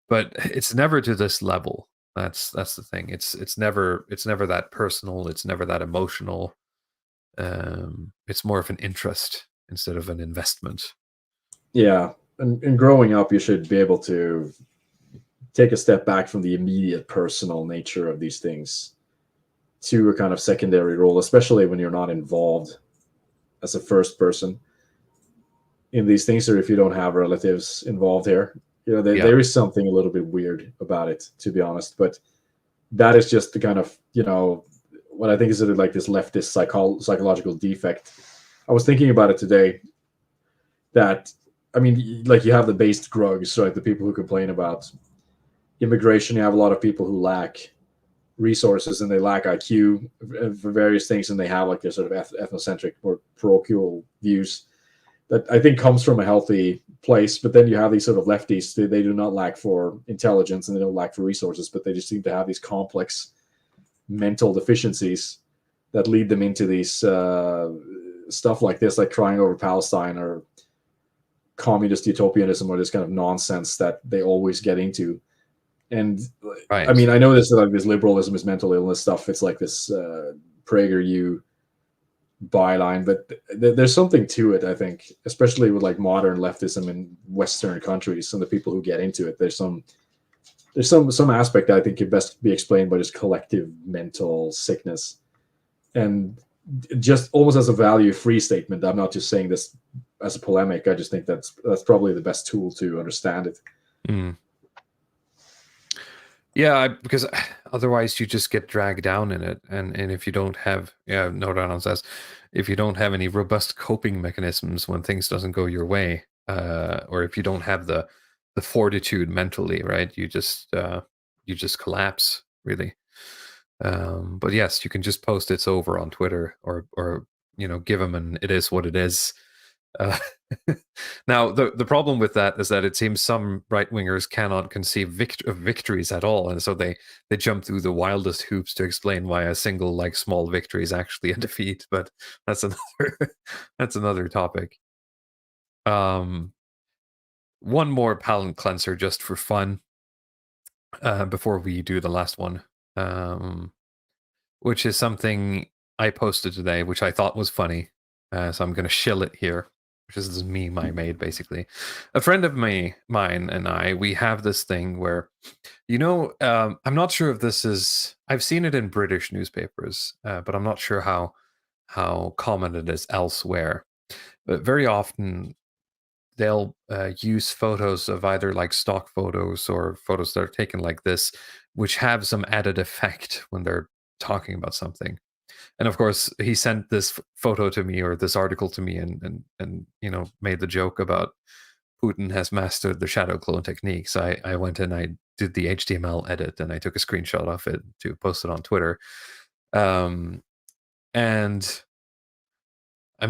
But it's never to this level. That's the thing. It's never that personal. It's never that emotional. It's more of an interest instead of an investment. Yeah, and growing up, you should be able to take a step back from the immediate personal nature of these things to a kind of secondary role, especially when you're not involved as a first person in these things, or if you don't have relatives involved here. There is something a little bit weird about it, to be honest. But that is just the kind of, what I think is like this leftist psychological defect. I was thinking about it today that, I mean, like, you have the based grugs, right? The people who complain about immigration. You have a lot of people who lack resources and they lack IQ for various things, and they have like their sort of ethnocentric or parochial views that I think comes from a healthy place. But then you have these sort of lefties. They do not lack for intelligence and they don't lack for resources, but they just seem to have these complex mental deficiencies that lead them into these stuff like this, like crying over Palestine or communist utopianism, or this kind of nonsense that they always get into. And right. I mean, I know this, like, this liberalism is mental illness stuff. It's like this PragerU byline, but there's something to it, I think, especially with like modern leftism in Western countries and the people who get into it. There's some aspect that I think could best be explained by just collective mental sickness, and just almost as a value-free statement. I'm not just saying this as a polemic. I just think that's probably the best tool to understand it. Mm. Yeah, because otherwise you just get dragged down in it, and if you don't have, Nordanon says, if you don't have any robust coping mechanisms when things doesn't go your way, or if you don't have the fortitude mentally, right, you just collapse, really. But yes, you can just post it's over on Twitter, or give them an it is what it is. Now, the problem with that is that it seems some right wingers cannot conceive of victories at all, and so they jump through the wildest hoops to explain why a single small victory is actually a defeat. But that's another topic. One more palate cleanser just for fun before we do the last one, which is something I posted today, which I thought was funny. So I'm going to shill it here, which is this meme I made, basically. A friend of mine and I, we have this thing where, I'm not sure if this is, I've seen it in British newspapers, but I'm not sure how common it is elsewhere. But very often they'll use photos of either stock photos or photos that are taken like this, which have some added effect when they're talking about something. And of course, he sent this photo to me, or this article to me, and made the joke about Putin has mastered the shadow clone technique. So I went and I did the HTML edit, and I took a screenshot of it to post it on Twitter. And I'm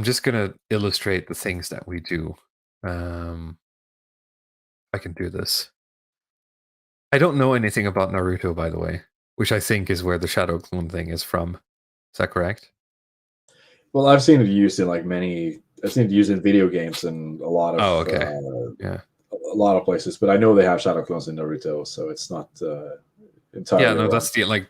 just going to illustrate the things that we do. I can do this. I don't know anything about Naruto, by the way, which I think is where the shadow clone thing is from. Is that correct? Well, I've seen it used in I've seen it used in video games and a lot of yeah, a lot of places. But I know they have shadow clones in Naruto, so it's not entirely. Yeah, no, wrong. that's the only.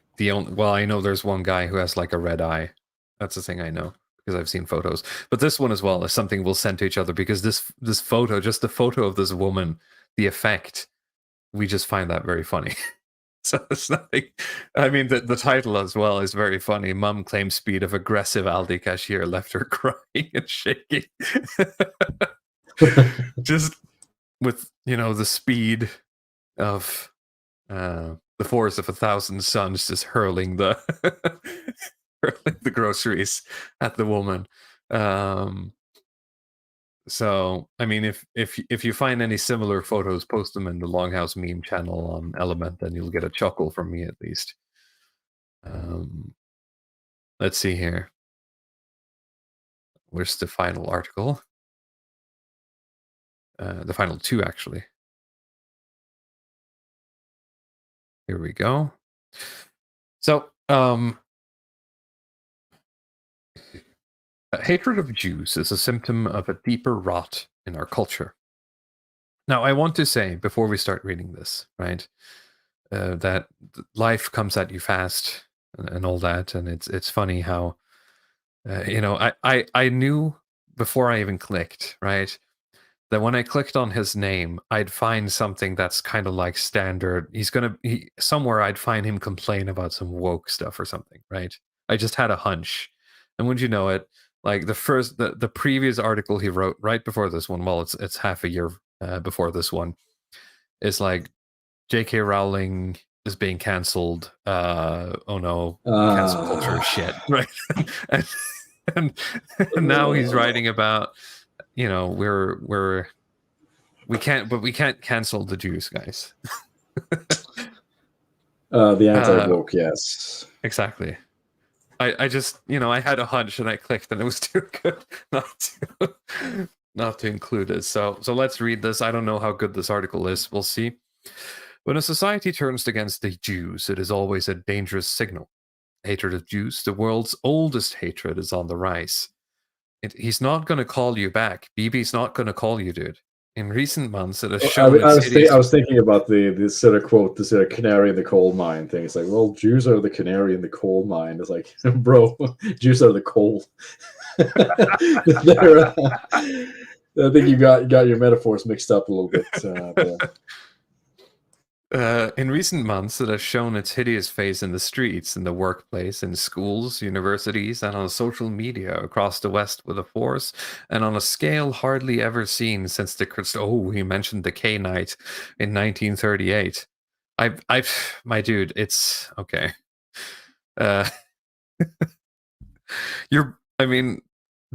Well, I know there's one guy who has a red eye. That's the thing I know because I've seen photos. But this one as well is something we'll send to each other, because this photo, just the photo of this woman, the effect, we just find that very funny. So it's nothing. I mean, the title as well is very funny. Mum claims speed of aggressive Aldi cashier left her crying and shaking. Just with the speed of the force of 1,000 suns, just hurling the groceries at the woman. So, I mean, if you find any similar photos, post them in the Longhouse meme channel on Element, and you'll get a chuckle from me at least. Let's see here. Where's the final article? The final two, actually. Here we go. So, hatred of Jews is a symptom of a deeper rot in our culture. Now, I want to say, before we start reading this, right, that life comes at you fast and all that, and it's funny how, I knew before I even clicked, right, that when I clicked on his name, I'd find something that's kind of like standard. Somewhere I'd find him complain about some woke stuff or something, right? I just had a hunch. And wouldn't you know it, the previous article he wrote right before this one, well, it's half a year before this one, is J.K. Rowling is being cancelled. Oh no, cancel culture shit, right? and now he's writing about, we can't cancel the Jews, guys. The anti-woke, yes, exactly. I just, I had a hunch and I clicked, and it was too good not to include it. So let's read this. I don't know how good this article is. We'll see. When a society turns against the Jews, it is always a dangerous signal. Hatred of Jews, the world's oldest hatred, is on the rise. He's not going to call you back. BB's not going to call you, dude. In recent months, it has shown. I was thinking about the sort of quote, the sort of canary in the coal mine thing. It's like, well, Jews are the canary in the coal mine. It's like, bro, Jews are the coal. I think you got your metaphors mixed up a little bit. In recent months, it has shown its hideous face in the streets, in the workplace, in schools, universities, and on social media across the West with a force and on a scale hardly ever seen since he mentioned the K Night in 1938. My dude, it's okay.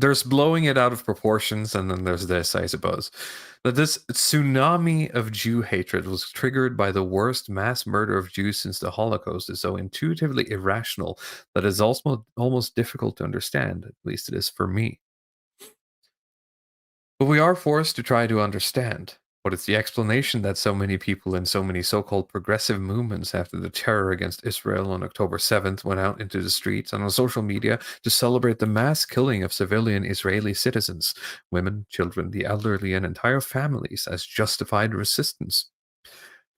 there's blowing it out of proportions, and then there's this, I suppose. That this tsunami of Jew hatred was triggered by the worst mass murder of Jews since the Holocaust is so intuitively irrational that it's also almost difficult to understand. At least it is for me. But we are forced to try to understand. What is the explanation that so many people in so many so-called progressive movements after the terror against Israel on October 7th went out into the streets and on social media to celebrate the mass killing of civilian Israeli citizens, women, children, the elderly, and entire families as justified resistance?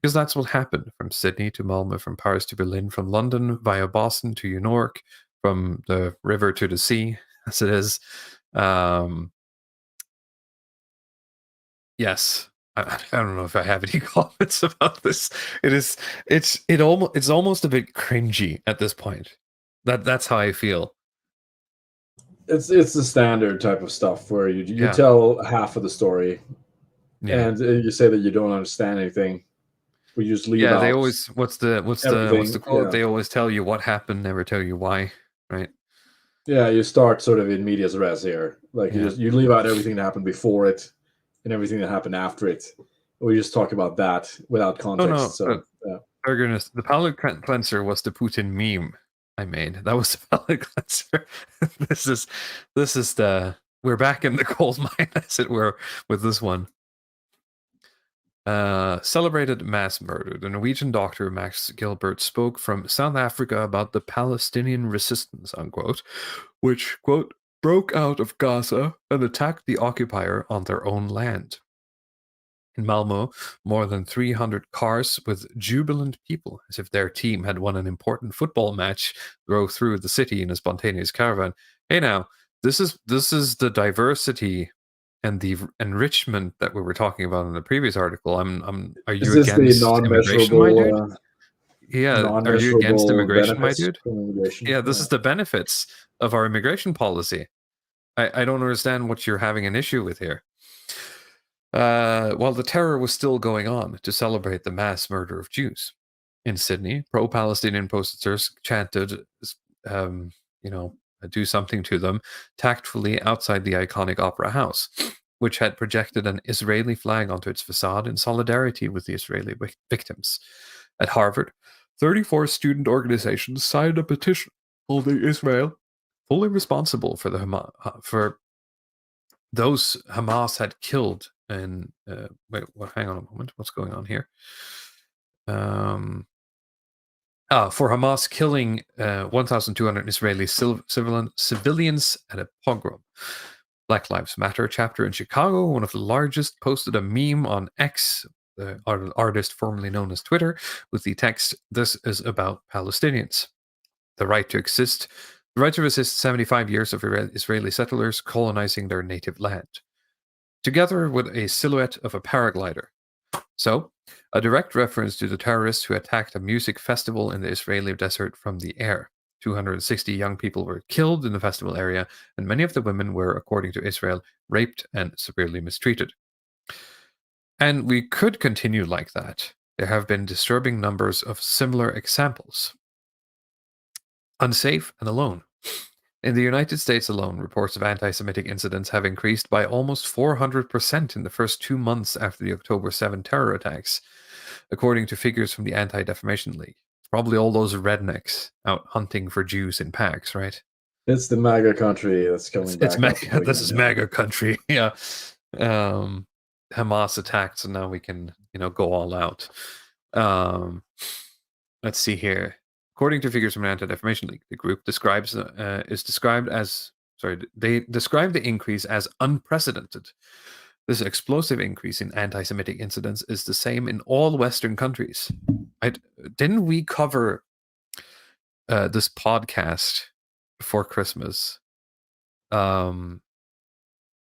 Because that's what happened from Sydney to Malmö, from Paris to Berlin, from London via Boston to New York, from the river to the sea, as it is. Yes. I don't know if I have any comments about this. It's almost a bit cringy at this point. That's how I feel. It's the standard type of stuff where you tell half of the story, and you say that you don't understand anything. We just leave out. They always what's the quote? Yeah. They always tell you what happened, never tell you why, right? Yeah, you start sort of in medias res here. Like you leave out everything that happened before it and everything that happened after it. We just talk about that without context. The palate cleanser was the Putin meme I made. That was the palate cleanser. This is we're back in the coal mine, as it were, with this one. Celebrated mass murder. The Norwegian doctor Max Gilbert spoke from South Africa about the Palestinian resistance, unquote, which, quote, broke out of Gaza and attacked the occupier on their own land. In Malmö, more than 300 cars with jubilant people, as if their team had won an important football match, drove through the city in a spontaneous caravan. Hey now, this is the diversity and the enrichment that we were talking about in the previous article. Are you against immigration, my dude? Yeah, are you against immigration, my dude? Yeah, this is the benefits of our immigration policy. I don't understand what you're having an issue with here. While the terror was still going on to celebrate the mass murder of Jews. In Sydney, pro-Palestinian protesters chanted, do something to them, tactfully outside the iconic Opera House, which had projected an Israeli flag onto its facade in solidarity with the Israeli victims. At Harvard, 34 student organizations signed a petition holding Israel fully responsible for for those Hamas had killed. And hang on a moment. What's going on here? For Hamas killing 1,200 Israeli civilians at a pogrom. Black Lives Matter chapter in Chicago, one of the largest, posted a meme on X, the artist formerly known as Twitter, with the text, "This is about Palestinians. The right to resist 75 years of Israeli settlers colonizing their native land." Together with a silhouette of a paraglider. So, a direct reference to the terrorists who attacked a music festival in the Israeli desert from the air. 260 young people were killed in the festival area, and many of the women were, according to Israel, raped and severely mistreated. And we could continue like that. There have been disturbing numbers of similar examples. Unsafe and alone. In the United States alone, reports of anti-Semitic incidents have increased by almost 400% in the first 2 months after the October 7 terror attacks, according to figures from the Anti-Defamation League. It's probably all those rednecks out hunting for Jews in packs, right? It's the MAGA country that's coming back. This is MAGA country, yeah. Hamas attacked, so now we can, go all out. Let's see here. According to figures from the Anti-Defamation League, the group describe the increase as unprecedented. This explosive increase in anti-Semitic incidents is the same in all Western countries. Didn't we cover this podcast before Christmas, where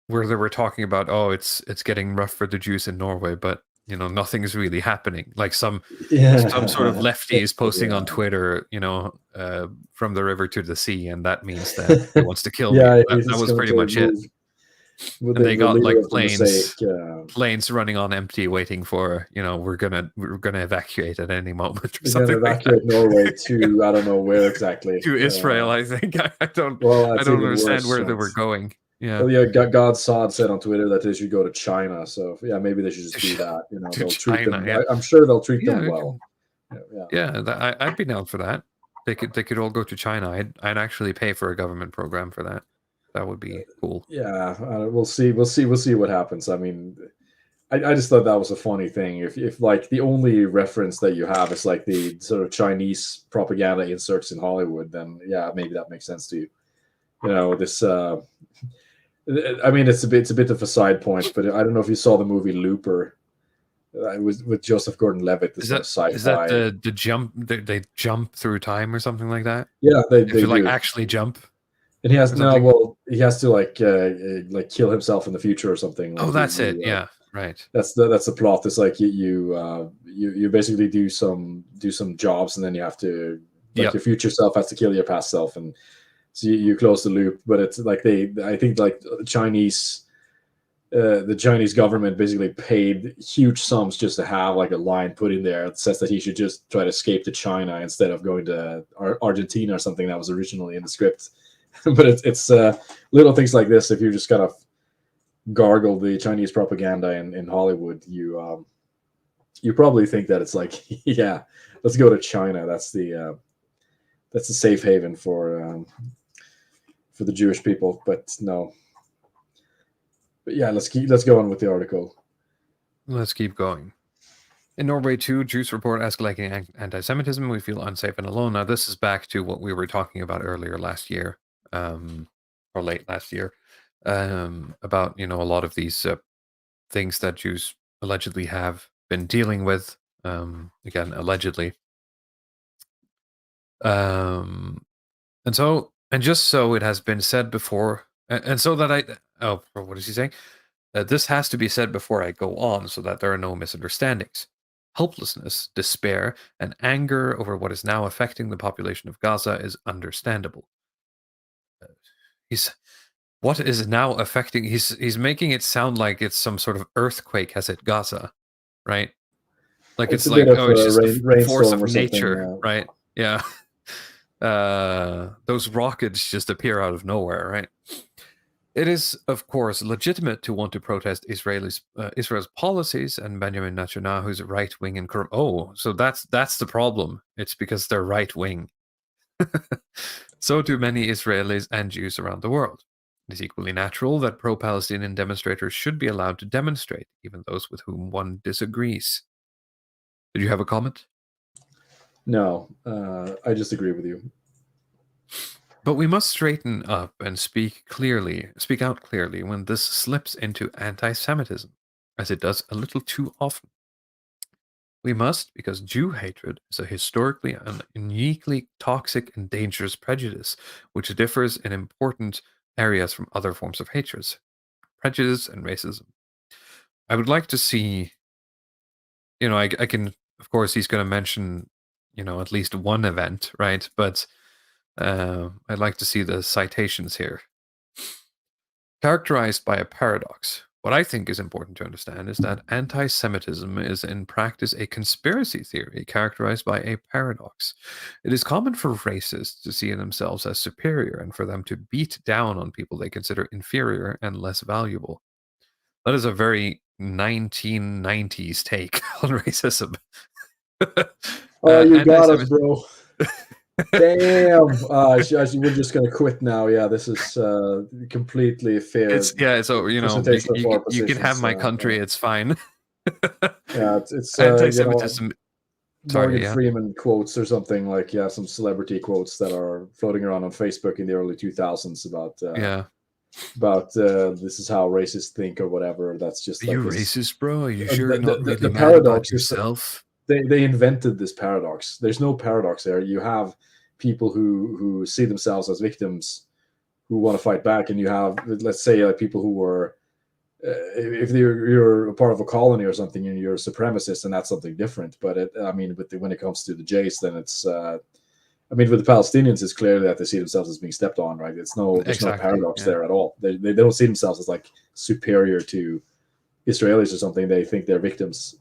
they were talking about, it's getting rough for the Jews in Norway, but nothing is really happening. Like some sort of lefties posting on Twitter, from the river to the sea, and that means that he wants to kill me. That was pretty much it. And they got like planes running on empty, waiting for we're gonna evacuate at any moment or something. Evacuate Norway to I don't know where exactly. To Israel, I think. I don't understand where they were going. Yeah. Well, yeah, God Sod said on Twitter that they should go to China. So yeah, maybe they should just do that. You know, To they'll treat them. China, yeah. I'm sure they'll treat Yeah, them we well. Yeah, I'd be down for that. They could all go to China. I'd actually pay for a government program for that. That would be cool. Yeah, we'll see. We'll see what happens. I mean, I just thought that was a funny thing. If like the only reference that you have is like the sort of Chinese propaganda inserts in Hollywood, then yeah, maybe that makes sense to you. You know, this. I mean, it's a bit of a side point, but I don't know if you saw the movie Looper. It was with Joseph Gordon-Levitt. Is that the jump? They jump through time or something like that? Yeah, they do. like actually jump. And he has he has to like kill himself in the future or something. Like that's it. Yeah, right. That's the plot. It's like you basically do some jobs, and then you have to your future self has to kill your past self, and so you close the loop. But it's like I think like the Chinese government basically paid huge sums just to have like a line put in there that says that he should just try to escape to China instead of going to Argentina or something that was originally in the script. But it's little things like this. If you just kind of gargle the Chinese propaganda in Hollywood, you probably think that it's like, yeah, let's go to China. That's the safe haven for the Jewish people. But no. But yeah, let's go on with the article. Let's keep going. In Norway, too, Jews report escalating anti-Semitism. We feel unsafe and alone. Now, this is back to what we were talking about earlier last year. Or late last year, about a lot of these things that Jews allegedly have been dealing with. Again, allegedly, and just so it has been said before, and so that what is he saying? This has to be said before I go on, so that there are no misunderstandings. Helplessness, despair, and anger over what is now affecting the population of Gaza is understandable. What is now affecting? He's making it sound like it's some sort of earthquake has hit Gaza, right? Like it's like it's just a force of nature, right? Yeah. Those rockets just appear out of nowhere, right? It is, of course, legitimate to want to protest Israel's policies and Benjamin Netanyahu's right wing and corrupt. Oh, so that's the problem. It's because they're right wing. So do many Israelis and Jews around the world. It is equally natural that pro-Palestinian demonstrators should be allowed to demonstrate, even those with whom one disagrees. Did you have a comment? No, I just agree with you. But we must straighten up and speak out clearly when this slips into anti-Semitism, as it does a little too often. We must, because Jew hatred is a historically and uniquely toxic and dangerous prejudice, which differs in important areas from other forms of hatred, prejudice and racism. I would like to see, I can, of course, he's going to mention, at least one event, right? But I'd like to see the citations here. Characterized by a paradox. What I think is important to understand is that anti-Semitism is in practice a conspiracy theory characterized by a paradox. It is common for racists to see themselves as superior and for them to beat down on people they consider inferior and less valuable. That is a very 1990s take on racism. Oh, you got us, bro. Damn. We're just going to quit now. Yeah, this is completely fair. So, you can have my country. It's fine. Yeah, it's anti-Semitism. Morgan Freeman quotes or something like, some celebrity quotes that are floating around on Facebook in the early 2000s about this is how racists think or whatever. That's just you racist, bro? Are you sure you're not really the mad paradox about yourself? They invented this paradox. There's no paradox there. You have people who see themselves as victims who want to fight back, and you have, let's say, people who were if you're a part of a colony or something and you're a supremacist, and that's something different. But when it comes to the Jays, then it's with the Palestinians, it's clear that they see themselves as being stepped on, right? There's no paradox there at all. They don't see themselves as like superior to Israelis or something. They think they're victims,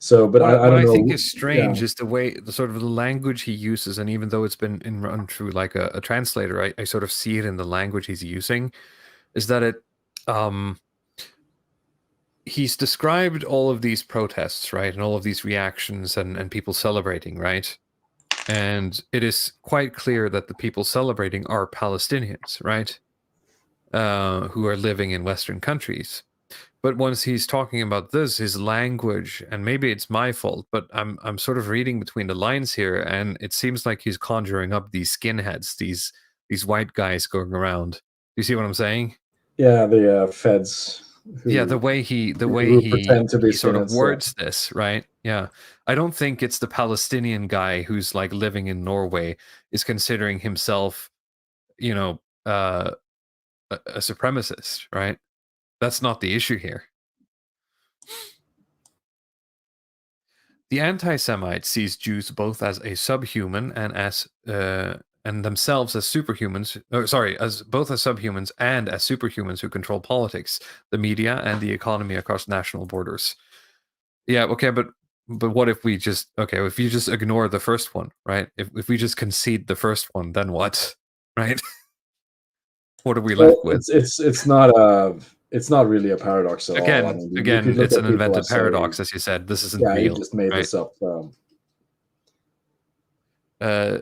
So, but What I don't know. think is strange Yeah. is the way, the sort of the language he uses, and even though it's been run through like a translator, I sort of see it in the language he's using, is that he's described all of these protests, right, and all of these reactions and people celebrating, right? And it is quite clear that the people celebrating are Palestinians, right? Who are living in Western countries. But once he's talking about this, his language, and maybe it's my fault, but I'm sort of reading between the lines here, and it seems like he's conjuring up these skinheads, these white guys going around. Do you see what I'm saying? Yeah, the feds. Yeah, the way he pretend to be sort of skinheads, yeah. words this, right? Yeah, I don't think it's the Palestinian guy who's like living in Norway is considering himself, you know, a supremacist, right? That's not the issue here. The anti-Semite sees Jews both as a subhuman and as and themselves as superhumans. As both as subhumans and as superhumans who control politics, the media, and the economy across national borders. Yeah, okay, but what if we just if you just ignore the first one, right? If we just concede the first one, then what, right? What are we left with? It's not really a paradox at all. I mean, Again, it's an invented paradox, as you said. This isn't real. You just made this up.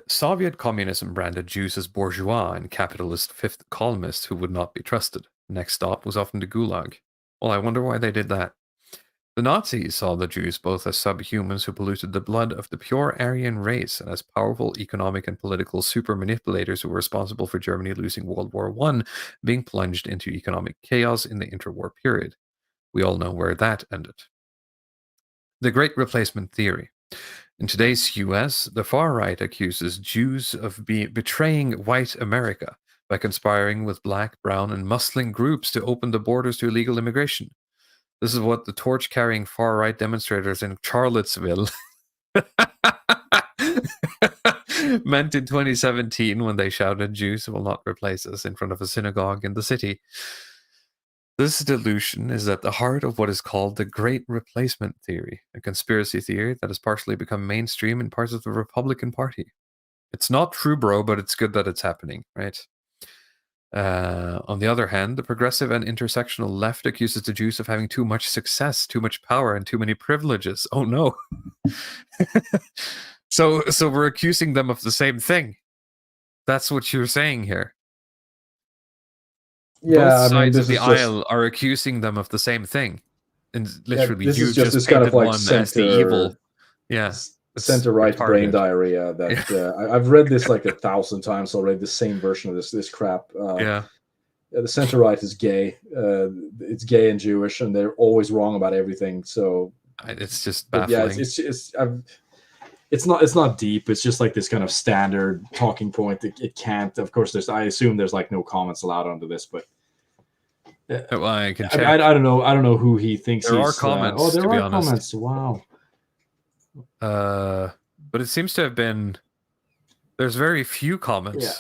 Soviet communism branded Jews as bourgeois and capitalist fifth columnists who would not be trusted. Next stop was often the Gulag. Well, I wonder why they did that. The Nazis saw the Jews both as subhumans who polluted the blood of the pure Aryan race and as powerful economic and political super manipulators who were responsible for Germany losing World War I, being plunged into economic chaos in the interwar period. We all know where that ended. The Great Replacement Theory. In today's US, the far right accuses Jews of betraying white America by conspiring with black, brown, and Muslim groups to open the borders to illegal immigration. This is what the torch-carrying far-right demonstrators in Charlottesville meant in 2017 when they shouted, "Jews will not replace us," in front of a synagogue in the city. This delusion is at the heart of what is called the Great Replacement Theory, a conspiracy theory that has partially become mainstream in parts of the Republican Party. It's not true, bro, but it's good that it's happening, right? On the other hand, the progressive and intersectional left accuses the Jews of having too much success, too much power, and too many privileges. Oh no. So we're accusing them of the same thing. That's what you're saying here. Yeah, both sides of the aisle are accusing them of the same thing, and literally, this you is just just this kind of painted like one as the evil. Yeah, center right brain diarrhea. That I've read this like 1,000 times already. The same version of this crap. The center right is gay. It's gay and Jewish, and they're always wrong about everything. So it's just baffling. Yeah, it's not deep. It's just like this kind of standard talking point. It can't. Of course, I assume there's like no comments allowed under this, but well, I can check. I don't know. I don't know who he thinks. There are comments. Oh, there to be are honest. comments. Wow. But it seems to have been. There's very few comments. Yeah.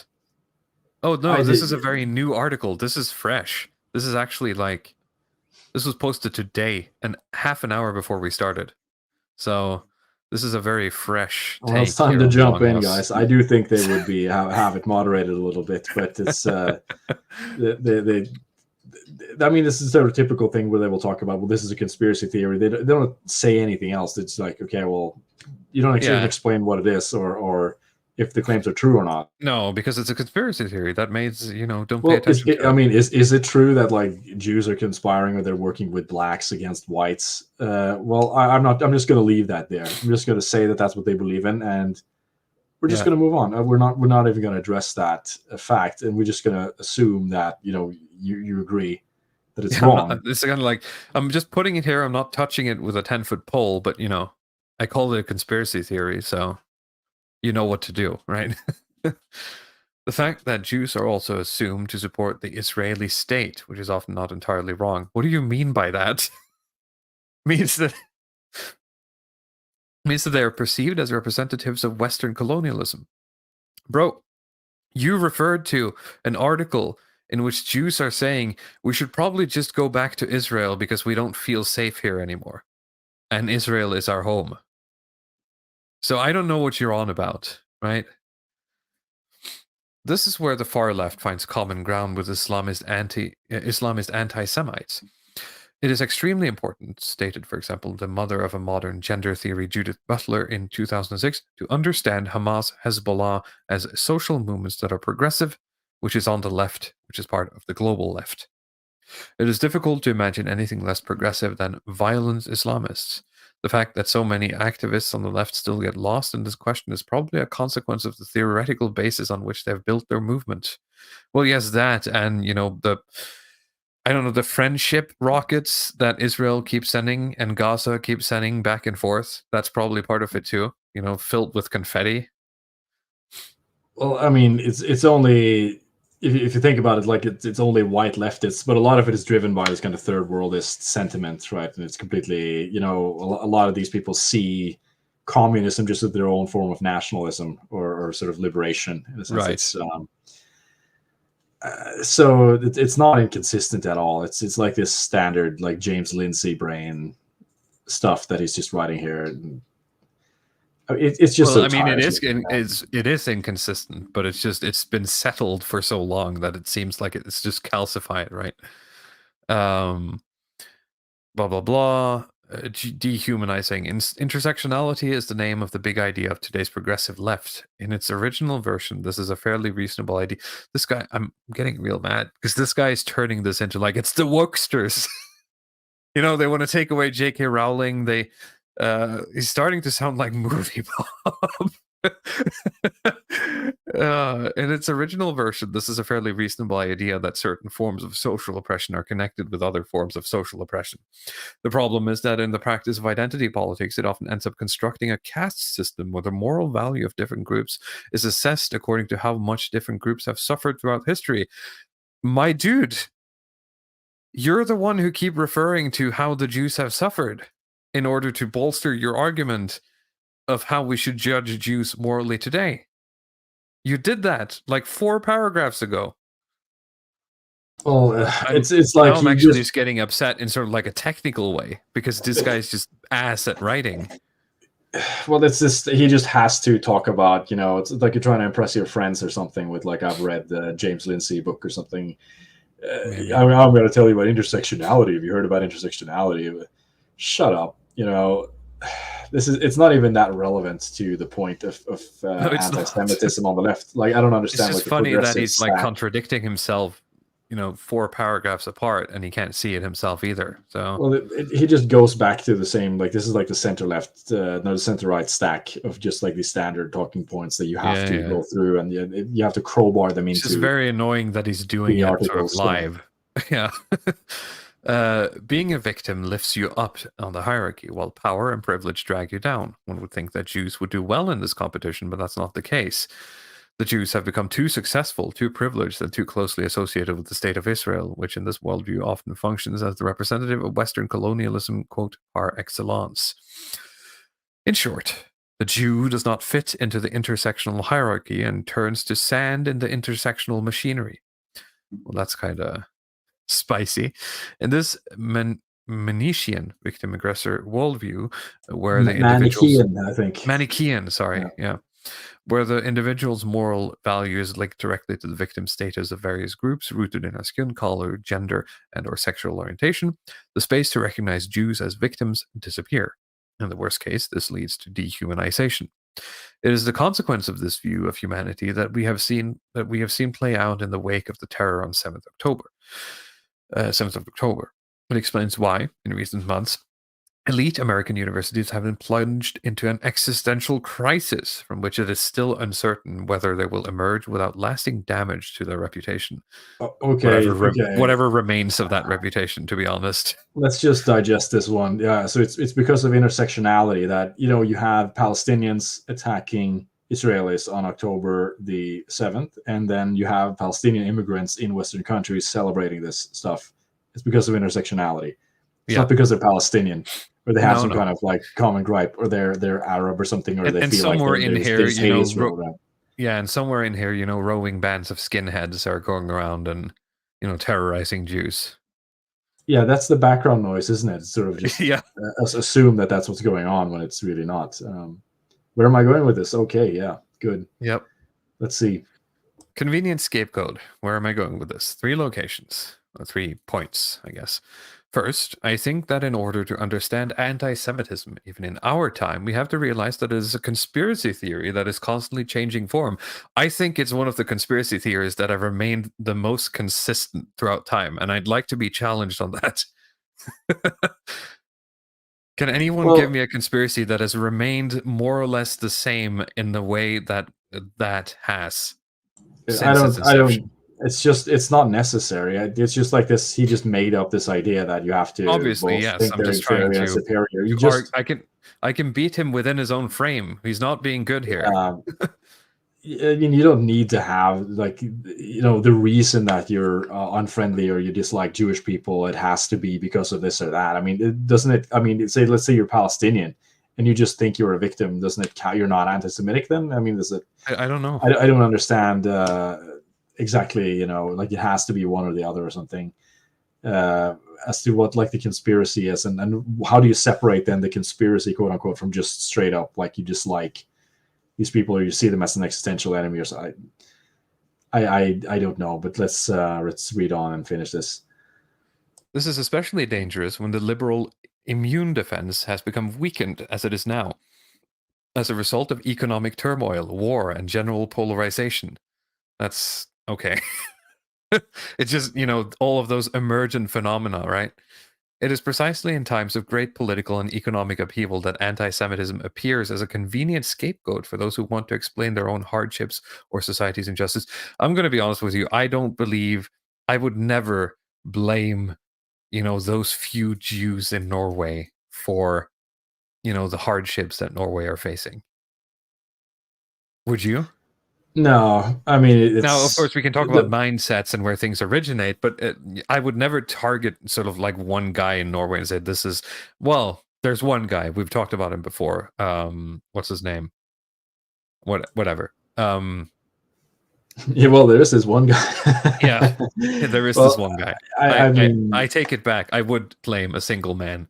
Oh no, this is a very new article. This is fresh. This is actually like. This was posted today, and half an hour before we started. So. This is a very fresh take. Well, it's time to jump in, guys. I do think they would be have it moderated a little bit, but it's I mean, this is sort of a typical thing where they will talk about, well, this is a conspiracy theory. They don't say anything else. It's like, okay, well, you don't actually explain what it is or if the claims are true or not. No, because it's a conspiracy theory. That means, don't pay attention to it. I mean, is it true that like Jews are conspiring or they're working with blacks against whites? Well, I'm not. I'm just going to leave that there. I'm just going to say that that's what they believe in, and we're just going to move on. We're not even going to address that fact, and we're just going to assume that you agree that it's wrong. It's kind of like I'm just putting it here. I'm not touching it with a 10-foot pole, but I call it a conspiracy theory, so. You know what to do, right? The fact that Jews are also assumed to support the Israeli state, which is often not entirely wrong. What do you mean by that? means that they are perceived as representatives of Western colonialism. Bro, you referred to an article in which Jews are saying we should probably just go back to Israel because we don't feel safe here anymore. and Israel is our home. So I don't know what you're on about, right? This is where the far left finds common ground with Islamist anti-Semites. It is extremely important, stated, for example, the mother of a modern gender theory, Judith Butler, in 2006, to understand Hamas, Hezbollah as social movements that are progressive, which is on the left, which is part of the global left. It is difficult to imagine anything less progressive than violent Islamists. The fact that so many activists on the left still get lost in this question is probably a consequence of the theoretical basis on which they've built their movement. Well, yes, that, and, the friendship rockets that Israel keeps sending and Gaza keeps sending back and forth. That's probably part of it too, filled with confetti. Well, I mean, it's only, if you think about it, like it's only white leftists, but a lot of it is driven by this kind of third worldist sentiment, right? And it's completely, a lot of these people see communism just as their own form of nationalism or sort of liberation in a sense. Right. So it's not inconsistent at all. It's like this standard, like James Lindsay brain stuff that he's just writing here. It's just. Well, so it is inconsistent, but it's been settled for so long that it seems like it's just calcified, right? Blah blah blah. Dehumanizing. Intersectionality is the name of the big idea of today's progressive left. In its original version, this is a fairly reasonable idea. This guy, I'm getting real mad because this guy is turning this into like it's the wokesters. They want to take away J.K. Rowling. He's starting to sound like Movie Bob. In its original version, this is a fairly reasonable idea that certain forms of social oppression are connected with other forms of social oppression. The problem is that in the practice of identity politics, it often ends up constructing a caste system where the moral value of different groups is assessed according to how much different groups have suffered throughout history. My dude, you're the one who keep referring to how the Jews have suffered in order to bolster your argument of how we should judge Jews morally today. You did that like 4 paragraphs ago. Well, it's like I'm actually just getting upset in sort of like a technical way because this guy's just ass at writing. Well, it's just he just has to talk about, it's like you're trying to impress your friends or something with like I've read the James Lindsay book or something. I'm going to tell you about intersectionality. Have you heard about intersectionality? Shut up. It's not even that relevant to the point of anti-Semitism on the left. Like, I don't understand. It's just funny that he's like contradicting himself, 4 paragraphs apart, and he can't see it himself either. So, well, he just goes back to the same. Like, this is like the center left, the center right stack of just like the standard talking points that you have to go through, and you have to crowbar them into. It's just very annoying that he's doing it sort of live. Yeah. Being a victim lifts you up on the hierarchy, while power and privilege drag you down. One would think that Jews would do well in this competition, but that's not the case. The Jews have become too successful, too privileged, and too closely associated with the state of Israel, which in this worldview often functions as the representative of Western colonialism, quote, par excellence. In short, the Jew does not fit into the intersectional hierarchy and turns to sand in the intersectional machinery. Well, that's kind of spicy. In this Manichean victim-aggressor worldview, where the Manichean, where the individual's moral value is linked directly to the victim status of various groups rooted in a skin color, gender, and or sexual orientation, the space to recognize Jews as victims disappear. In the worst case, this leads to dehumanization. It is the consequence of this view of humanity that we have seen play out in the wake of the terror on 7th of October. It explains why, in recent months, elite American universities have been plunged into an existential crisis from which it is still uncertain whether they will emerge without lasting damage to their reputation. Whatever remains of that reputation, to be honest. Let's just digest this one. Yeah, so it's because of intersectionality that, you have Palestinians attacking Israelis on October the 7th, and then you have Palestinian immigrants in Western countries celebrating this stuff. It's because of intersectionality. It's not because they're Palestinian or they have some kind of like common gripe or they're Arab or something, or they feel like and somewhere in here, roving bands of skinheads are going around and terrorizing Jews. Yeah, that's the background noise, isn't it? It's sort of just Yeah. assume that that's what's going on when it's really not. Where am I going with this? Okay, yeah, good. Yep. Let's see. Convenient scapegoat. Where am I going with this? 3 locations, or 3 points, I guess. First, I think that in order to understand anti-Semitism, even in our time, we have to realize that it is a conspiracy theory that is constantly changing form. I think it's one of the conspiracy theories that have remained the most consistent throughout time, and I'd like to be challenged on that. Can anyone give me a conspiracy that has remained more or less the same in the way that has since its inception? It's not necessary. It's just like this. He just made up this idea that you have to Obviously, both yes. think I'm they're just trying inferior and to. superior. I can beat him within his own frame. He's not being good here. I mean, you don't need to have the reason that you're unfriendly or you dislike Jewish people. It has to be because of this or that. I mean, doesn't it? I mean, let's say you're Palestinian and you just think you're a victim. Doesn't it count? You're not anti-Semitic then? I mean, I don't know. I don't understand exactly. Like it has to be one or the other or something. As to what like the conspiracy is, and how do you separate then the conspiracy, quote unquote, from just straight up like you dislike these people or you see them as an existential enemy or so. I don't know, but let's read on and finish this. This is especially dangerous when the liberal immune defense has become weakened as it is now, as a result of economic turmoil, war, and general polarization. That's okay. It's just, all of those emergent phenomena, right? It is precisely in times of great political and economic upheaval that anti-Semitism appears as a convenient scapegoat for those who want to explain their own hardships or society's injustice. I'm going to be honest with you. I would never blame, those few Jews in Norway for, the hardships that Norway are facing. Would you? No, I mean, now, of course, we can talk about mindsets and where things originate, but I would never target sort of like one guy in Norway and say, this is, well, there's one guy. We've talked about him before. What's his name? Whatever. Yeah, well, there is this one guy. Yeah, there is this one guy. I mean, I take it back. I would blame a single man.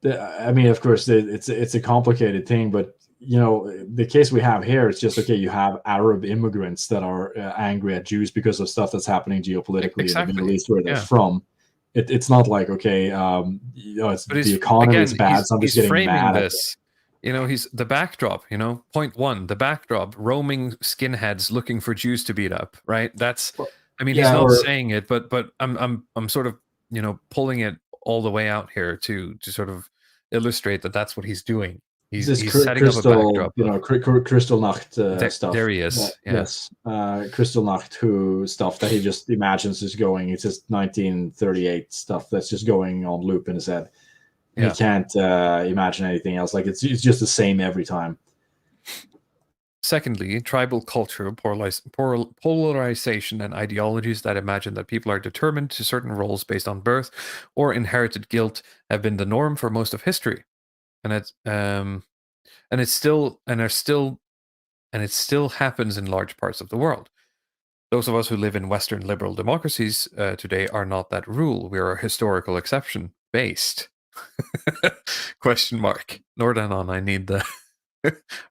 I mean, of course, it's a complicated thing, but the case we have here is just, okay, you have Arab immigrants that are angry at Jews because of stuff that's happening geopolitically in the Middle East where they're from. It's not like, okay, the economy is bad, so I'm just getting mad at this. He's the backdrop, point one, the backdrop, roaming skinheads looking for Jews to beat up, right? That's, I mean, he's not saying it, but I'm sort of, pulling it all the way out here to sort of illustrate that that's what he's doing. He's setting up a backdrop. Kristallnacht stuff. There he is. Yes. Kristallnacht stuff that he just imagines is going. It's just 1938 stuff that's just going on loop in his head. Yeah. He can't imagine anything else. Like it's just the same every time. Secondly, tribal culture, polarization, and ideologies that imagine that people are determined to certain roles based on birth or inherited guilt have been the norm for most of history. And it still happens in large parts of the world. Those of us who live in Western liberal democracies today are not that rule. We are a historical exception based. Question mark. Nordanon, I need the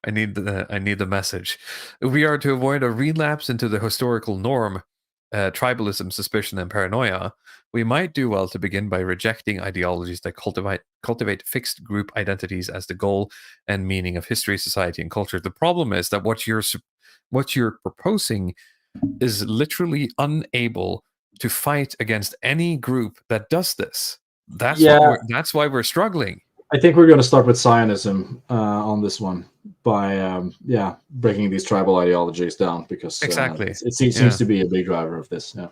I need the message. We are to avoid a relapse into the historical norm, tribalism, suspicion, and paranoia. We might do well to begin by rejecting ideologies that cultivate fixed group identities as the goal and meaning of history, society, and culture. The problem is that what you're proposing is literally unable to fight against any group that does this. That's why we're struggling. I think we're going to start with Zionism on this one by breaking these tribal ideologies down, because exactly it seems to be a big driver of this. Yeah.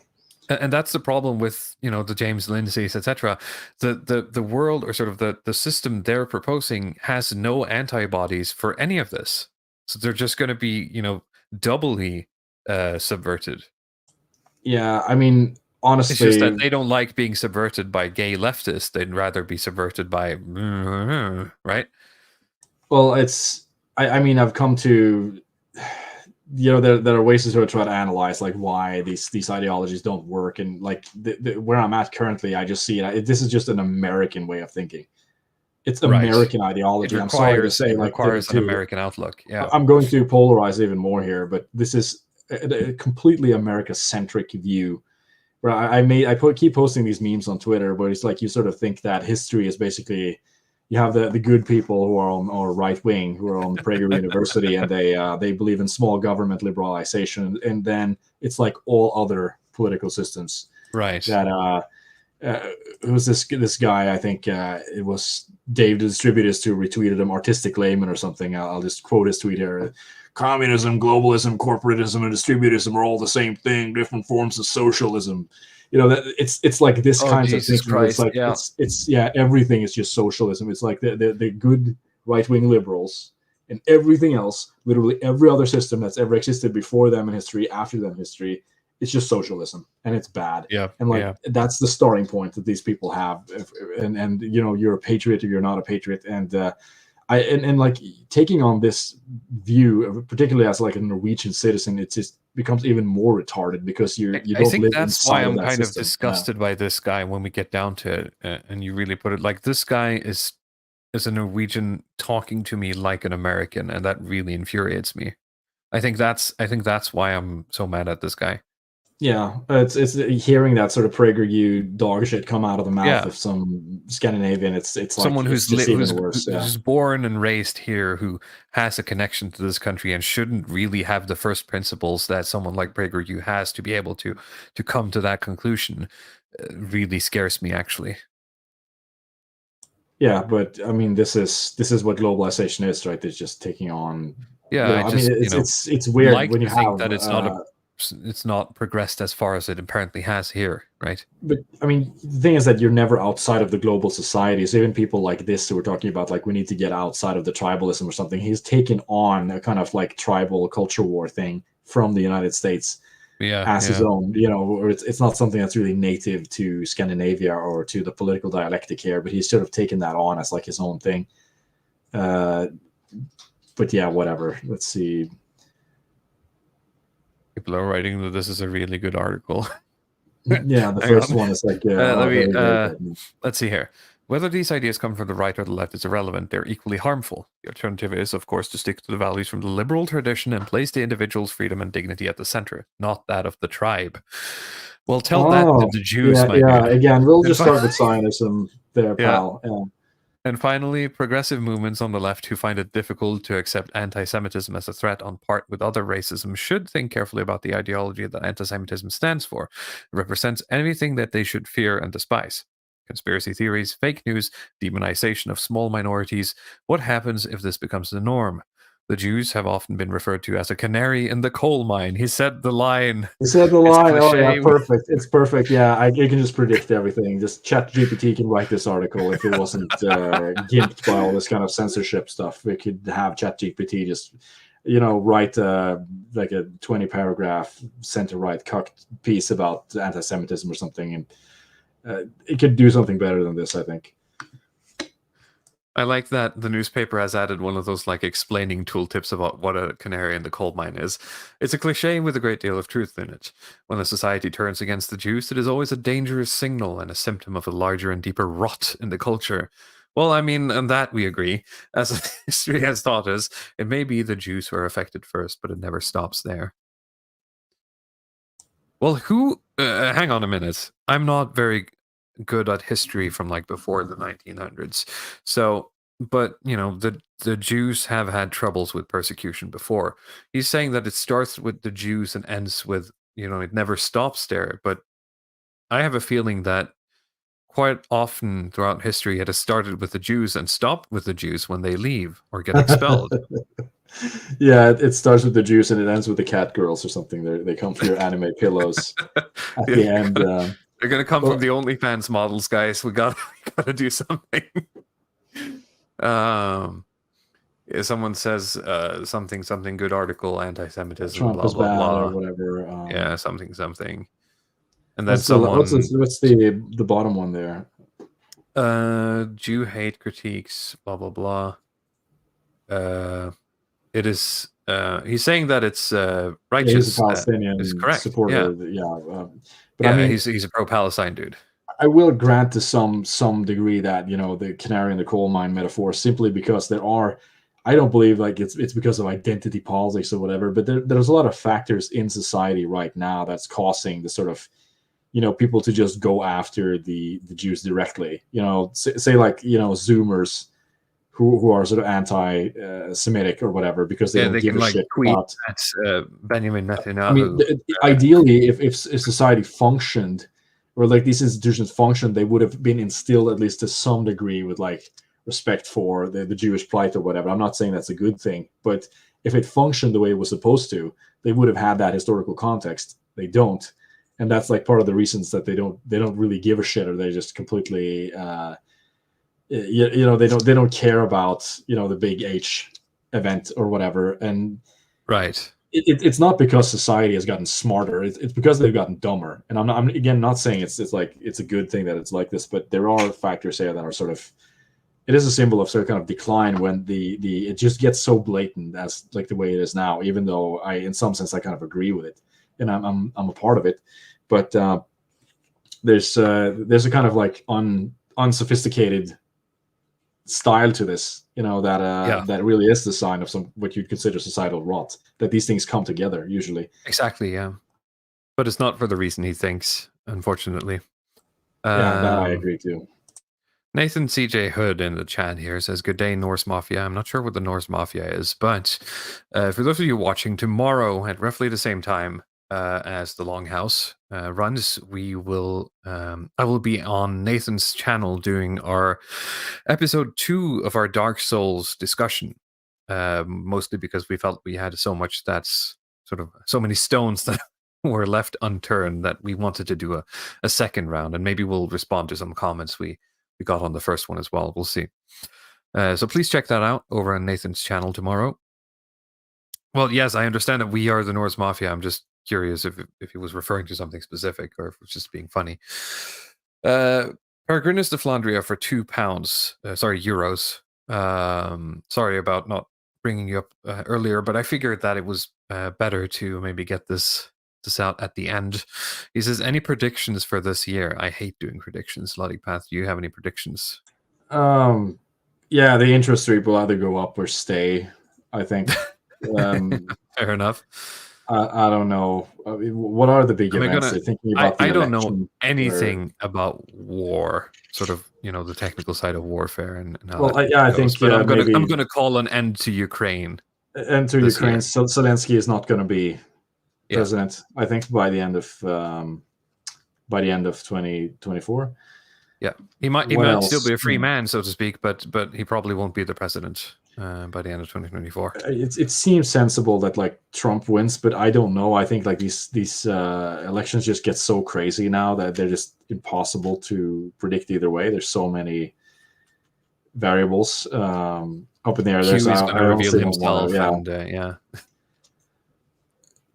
And that's the problem with the James Lindsays, etc. The world, or sort of the system they're proposing, has no antibodies for any of this, so they're just going to be doubly subverted. Yeah, I mean, honestly, it's just that they don't like being subverted by gay leftists. They'd rather be subverted by right. Well, I mean, I've come to there are ways to sort of try to analyze like why these ideologies don't work, and like where I'm at currently, I just see it. This is just an American way of thinking. It's Right. American ideology. It I'm sorry to requires say, it like requires an American outlook. Yeah. I'm going to polarize even more here, but this is a completely America-centric view. Where keep posting these memes on Twitter, where it's like you sort of think that history is basically, you have the good people who are on or right wing who are on Prager University, and they believe in small government liberalization, and then it's like all other political systems Right. that who's this guy? I think it was Dave the Distributist who retweeted him, Artistic Layman or something. I'll just quote his tweet here. Communism, globalism, corporatism, and distributism are all the same thing, different forms of socialism. That it's like this kind of thing. It's like it's everything is just socialism. It's like the good right wing liberals, and everything else, literally every other system that's ever existed before them in history, after them in history, it's just socialism, and it's bad. Yeah. And that's the starting point that these people have. And you're a patriot or you're not a patriot. And and like taking on this view, particularly as like a Norwegian citizen, it just becomes even more retarded because you don't I think live that's inside why of I'm that kind system. of disgusted by this guy when we get down to it, and you really put it like this guy is a Norwegian talking to me like an American, and that really infuriates me. I think that's why I'm so mad at this guy. Yeah, it's hearing that sort of PragerU dog shit come out of the mouth Yeah. of some Scandinavian. It's like Someone it's just even worse. who's born and raised here, who has a connection to this country, and shouldn't really have the first principles that someone like PragerU has to be able to come to that conclusion. Really scares me, actually. Yeah, but I mean, this is what globalization is, right? It's just taking on. Yeah, it's weird like when you to think have that it's not progressed as far as it apparently has here, right? But I mean, the thing is that you're never outside of the global society. So even people like this who are talking about like we need to get outside of the tribalism or something, he's taken on a kind of like tribal culture war thing from the United States as his own. Or it's not something that's really native to Scandinavia or to the political dialectic here, but he's sort of taken that on as like his own thing. But yeah, whatever. Let's see. People are writing that this is a really good article. Yeah, the first one is like. Let's see here. Whether these ideas come from the right or the left is irrelevant. They're equally harmful. The alternative is, of course, to stick to the values from the liberal tradition and place the individual's freedom and dignity at the center, not that of the tribe. Well, tell that to the Jews, my dude. Again, we'll just start with Zionism there, pal. Yeah. And finally, progressive movements on the left who find it difficult to accept anti-Semitism as a threat on part with other racism should think carefully about the ideology that anti-Semitism stands for. It represents anything that they should fear and despise. Conspiracy theories, fake news, demonization of small minorities. What happens if this becomes the norm? The Jews have often been referred to as a canary in the coal mine. He said the line. Oh, yeah, perfect. It's perfect. Yeah, you can just predict everything. Just ChatGPT can write this article if it wasn't gimped by all this kind of censorship stuff. We could have ChatGPT just, write like a 20-paragraph center-right cucked piece about anti-Semitism or something, and it could do something better than this, I think. I like that the newspaper has added one of those like explaining tooltips about what a canary in the coal mine is. It's a cliche with a great deal of truth in it. When a society turns against the Jews, it is always a dangerous signal and a symptom of a larger and deeper rot in the culture. Well, I mean, and that we agree. As history has taught us, it may be the Jews who are affected first, but it never stops there. Well, hang on a minute. I'm not very good at history from like before the 1900s. So, but the Jews have had troubles with persecution before. He's saying that it starts with the Jews and ends with, it never stops there. But I have a feeling that quite often throughout history it has started with the Jews and stopped with the Jews when they leave or get expelled. Yeah, it starts with the Jews and it ends with the cat girls or something. They come for your anime pillows at the end. They're gonna come from the OnlyFans models, guys. We gotta do something. Someone says something good article, anti-Semitism, Trump blah is blah bad blah, or whatever. Yeah, something, and then what's the bottom one there? Jew hate critiques, blah blah blah. It is He's saying that it's Yeah, righteous. he's a Is Palestinian correct. supporter. Yeah, Yeah, but yeah. I mean, he's a pro-Palestine dude. I will grant to some degree that the canary in the coal mine metaphor, simply because there are. I don't believe like it's because of identity politics or whatever, but there's a lot of factors in society right now that's causing the sort of people to just go after the Jews directly. Say like Zoomers who are sort of anti-Semitic or whatever because they Yeah, don't they give can a like shit tweet about. at Benjamin I mean, Netanyahu. ideally, if society functioned, or like these institutions functioned, they would have been instilled at least to some degree with like respect for the Jewish plight or whatever. I'm not saying that's a good thing, but if it functioned the way it was supposed to, they would have had that historical context. They don't, and that's like part of the reasons that they don't really give a shit, or they just completely they don't care about the big H event or whatever. And Right. it's not because society has gotten smarter. It's because they've gotten dumber. And I'm again not saying it's like it's a good thing that it's like this, but there are factors here that are sort of, it is a symbol of sort of kind of decline when the it just gets so blatant as like the way it is now. Even though in some sense I kind of agree with it, and I'm a part of it, but there's a kind of like unsophisticated style to this, that really is the sign of some what you'd consider societal rot. That these things come together usually. Exactly. Yeah, but it's not for the reason he thinks, unfortunately. Yeah, that I agree too. Nathan CJ Hood in the chat here says, "Good day, Norse Mafia." I'm not sure what the Norse Mafia is, but for those of you watching, tomorrow at roughly the same time as the Longhouse runs, we will. I will be on Nathan's channel doing our episode 2 of our Dark Souls discussion. Mostly because we felt we had so much that's sort of so many stones that were left unturned that we wanted to do a second round, and maybe we'll respond to some comments we got on the first one as well. We'll see. So please check that out over on Nathan's channel tomorrow. Well, yes, I understand that we are the Norse Mafia. I'm just curious if he was referring to something specific or if it was just being funny. Peregrinus de Flandria for €2. Sorry, euros. Sorry about not bringing you up earlier, but I figured that it was better to maybe get this out at the end. He says, "Any predictions for this year?" I hate doing predictions. Lottie-Path, do you have any predictions? Yeah, the interest rate will either go up or stay, I think. Fair enough. I don't know. I mean, what are the big events? They're thinking about the I don't know election anything about war, sort of, the technical side of warfare and how Well, that I goes. think But I'm maybe gonna call an end to Ukraine. enter this Ukraine. year. So Zelensky is not going to be Yeah. president. I think by the end of 2024. Yeah, he might What still else? be a free man, so to speak, but he probably won't be the president by the end of 2024. It seems sensible that like Trump wins, but I don't know. I think like these elections just get so crazy now that they're just impossible to predict either way. There's so many variables up in the air. Huey's I going to reveal honestly don't himself, wanna- and yeah.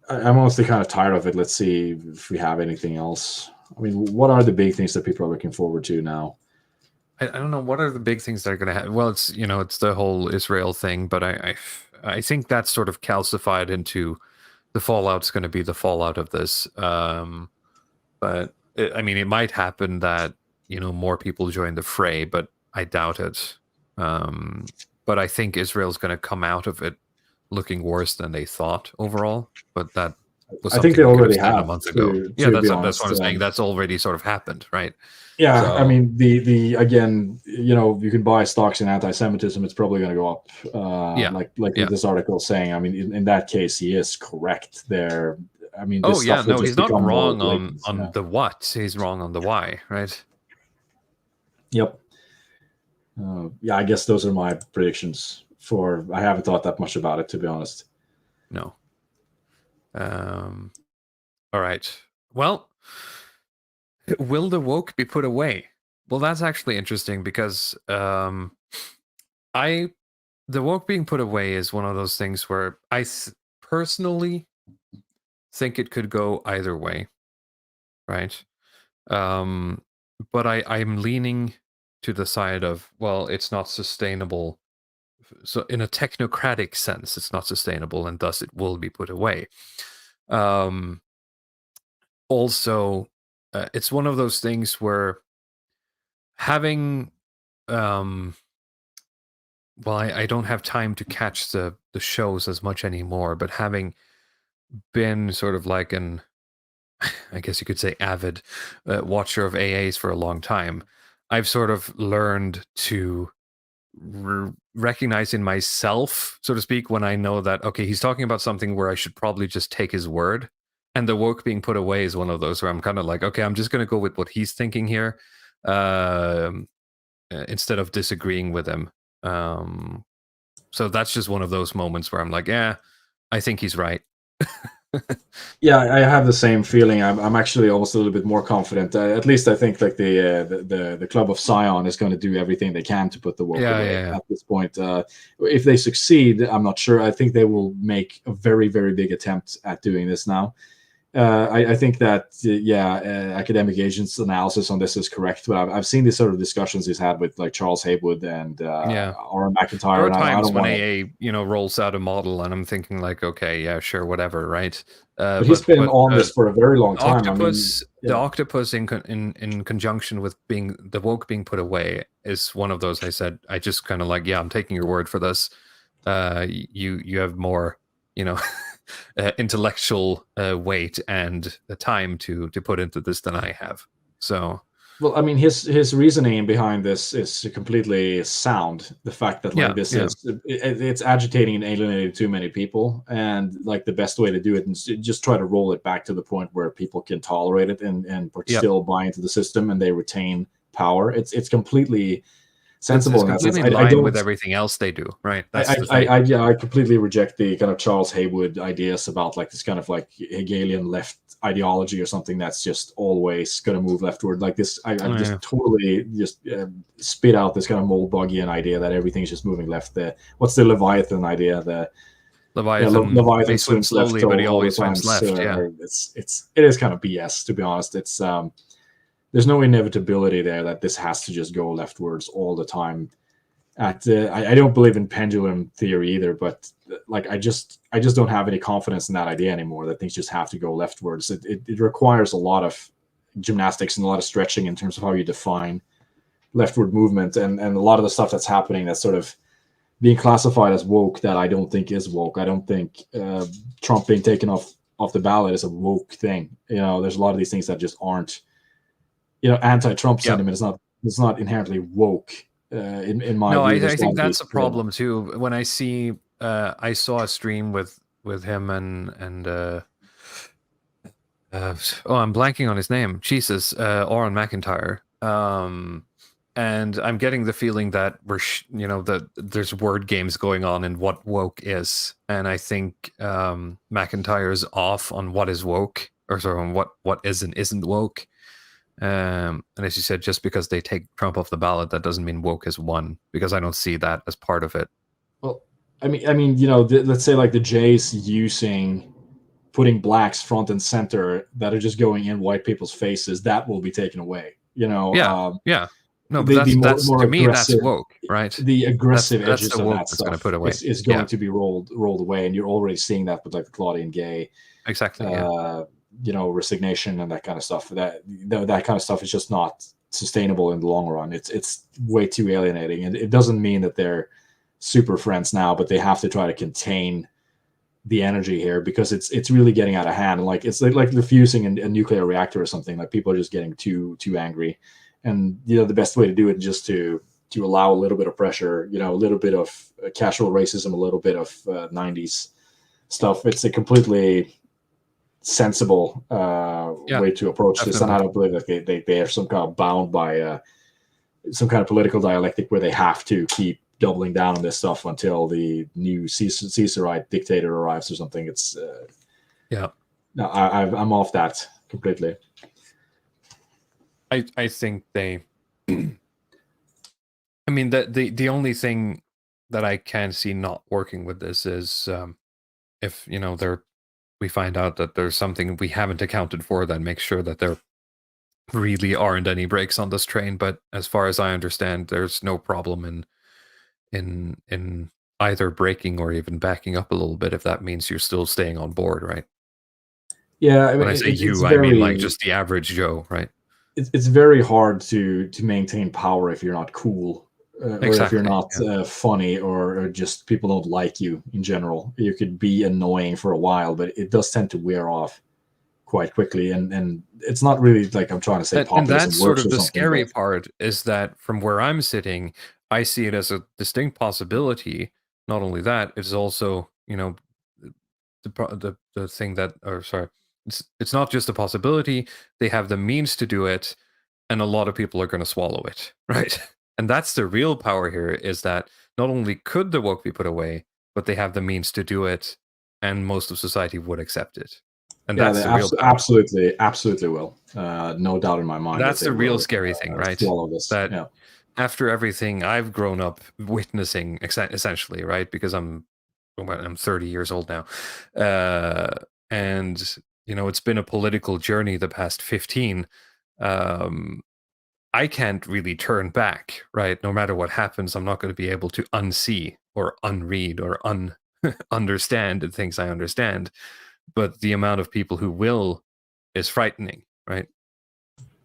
I'm honestly kind of tired of it. Let's see if we have anything else. I mean, what are the big things that people are looking forward to now? I don't know, what are the big things that are going to happen. Well, it's it's the whole Israel thing, but I think that's sort of calcified into the fallout's going to be the fallout of this. But it might happen that more people join the fray, but I doubt it. But I think Israel's going to come out of it looking worse than they thought overall. But that was I think something they we could already said have a month ago. to That's be what I'm honest. saying. That's already sort of happened, right? Yeah, So- I mean the again, you can buy stocks in anti-Semitism. It's probably going to go up. Yeah, Like yeah. this article is saying. I mean, in that case, he is correct there. I mean, this Oh yeah, stuff will no, just he's not become more wrong blatant, on yeah. the what. He's wrong on the why, right? Yep. Yeah, I guess those are my predictions. I haven't thought that much about it, to be honest. No. All right. Well, will the woke be put away? Well, that's actually interesting because the woke being put away is one of those things where I personally think it could go either way, right? But I'm leaning to the side of, well, it's not sustainable so in a technocratic sense, it's not sustainable, and thus it will be put away. Also, it's one of those things where having well, I don't have time to catch the shows as much anymore, but having been sort of like an, I guess you could say, avid watcher of AAs for a long time, I've sort of learned to recognize in myself, so to speak, when I know that, okay, he's talking about something where I should probably just take his word. And the woke being put away is one of those where I'm kind of like, okay, I'm just going to go with what he's thinking here, instead of disagreeing with him. So that's just one of those moments where I'm like, yeah, I think he's right. Yeah, I have the same feeling. I'm actually almost a little bit more confident. At least I think like the Club of Zion is going to do everything they can to put the woke away at this point. If they succeed, I'm not sure. I think they will make a very, very big attempt at doing this now. I think that Academic Agent's analysis on this is correct. But I've seen these sort of discussions he's had with like Charles Haywood and Aaron McIntyre. There are and times I don't when wanna... AA rolls out a model, and I'm thinking like, okay, yeah, sure, whatever, right? But he's been on this for a very long time. The octopus in conjunction with being the woke being put away is one of those. I said, I just kind of like, yeah, I'm taking your word for this. You have more, intellectual weight and time to put into this than I have. So, well, I mean, his reasoning behind this is completely sound. The fact that it's agitating and alienating too many people, and like the best way to do it is just try to roll it back to the point where people can tolerate it and still buy into the system and they retain power. It's completely sensible. It's completely in line with everything else they do, right? That's the thing. I completely reject the kind of Charles Haywood ideas about like this kind of like Hegelian left ideology or something that's just always going to move leftward like this. I just totally spit out this kind of Moldbuggian idea that everything's just moving left. What's the Leviathan idea? The Leviathan swims slowly, but he always swims left. It is kind of BS, to be honest. It's there's no inevitability there that this has to just go leftwards all the time. I don't believe in pendulum theory either, but like I just don't have any confidence in that idea anymore, that things just have to go leftwards. It requires a lot of gymnastics and a lot of stretching in terms of how you define leftward movement, and a lot of the stuff that's happening that's sort of being classified as woke that I don't think is woke. I don't think Trump being taken off the ballot is a woke thing. There's a lot of these things that just aren't. Anti-Trump sentiment is not inherently woke. In my view, I think that's a problem too. When I see, I saw a stream with him and I'm blanking on his name. Jesus, Aaron McIntyre. And I'm getting the feeling that that there's word games going on in what woke is, and I think McIntyre's off on what is woke, or sorry, on what isn't woke. And as you said, just because they take Trump off the ballot, that doesn't mean woke has won, because I don't see that as part of it. Well, I mean, let's say like the Jays putting blacks front and center that are just going in white people's faces, that will be taken away. No, but that's to me, that's woke, right? The aggressive edges the of woke that stuff going to put away. is going to be rolled away, and you're already seeing that with like the Claudian Gay. Exactly. Resignation and that kind of stuff. That kind of stuff is just not sustainable in the long run. It's way too alienating, and it doesn't mean that they're super friends now, but they have to try to contain the energy here, because it's really getting out of hand. And like it's like diffusing a nuclear reactor or something. Like people are just getting too angry, and the best way to do it is just to allow a little bit of pressure, a little bit of casual racism, a little bit of 90s stuff. It's a completely sensible way to approach this, and I don't believe that they are some kind of bound by some kind of political dialectic where they have to keep doubling down on this stuff until the new Caesarite dictator arrives or something. It's no, I'm off that completely. I think they I mean, the only thing that I can see not working with this is if we find out that there's something we haven't accounted for, then make sure that there really aren't any brakes on this train. But as far as I understand, there's no problem in either breaking or even backing up a little bit if that means you're still staying on board, right? Yeah, I mean, When I say it's you, I mean like just the average Joe, right? it's very hard to maintain power if you're not cool, or if you're Exactly. not funny, or just people don't like you in general. You could be annoying for a while, but it does tend to wear off quite quickly. And it's not really like I'm trying to say And populism that's sort works of or the something. scary But part is that from where I'm sitting, I see it as a distinct possibility. Not only that, it's also, you know, the thing that, or sorry, it's not just a possibility. They have the means to do it, and a lot of people are going to swallow it, right? And that's the real power here, is that not only could the woke be put away, but they have the means to do it, and most of society would accept it. And yeah, that's they the real power. absolutely will. No doubt in my mind That's that the they real will scary thing, right? swallow this. That Yeah. after everything I've grown up witnessing, essentially, right? Because I'm 30 years old now, and you know, it's been a political journey the past 15. I can't really turn back, right? No matter what happens, I'm not going to be able to unsee or unread or understand the things I understand. But the amount of people who will is frightening, right?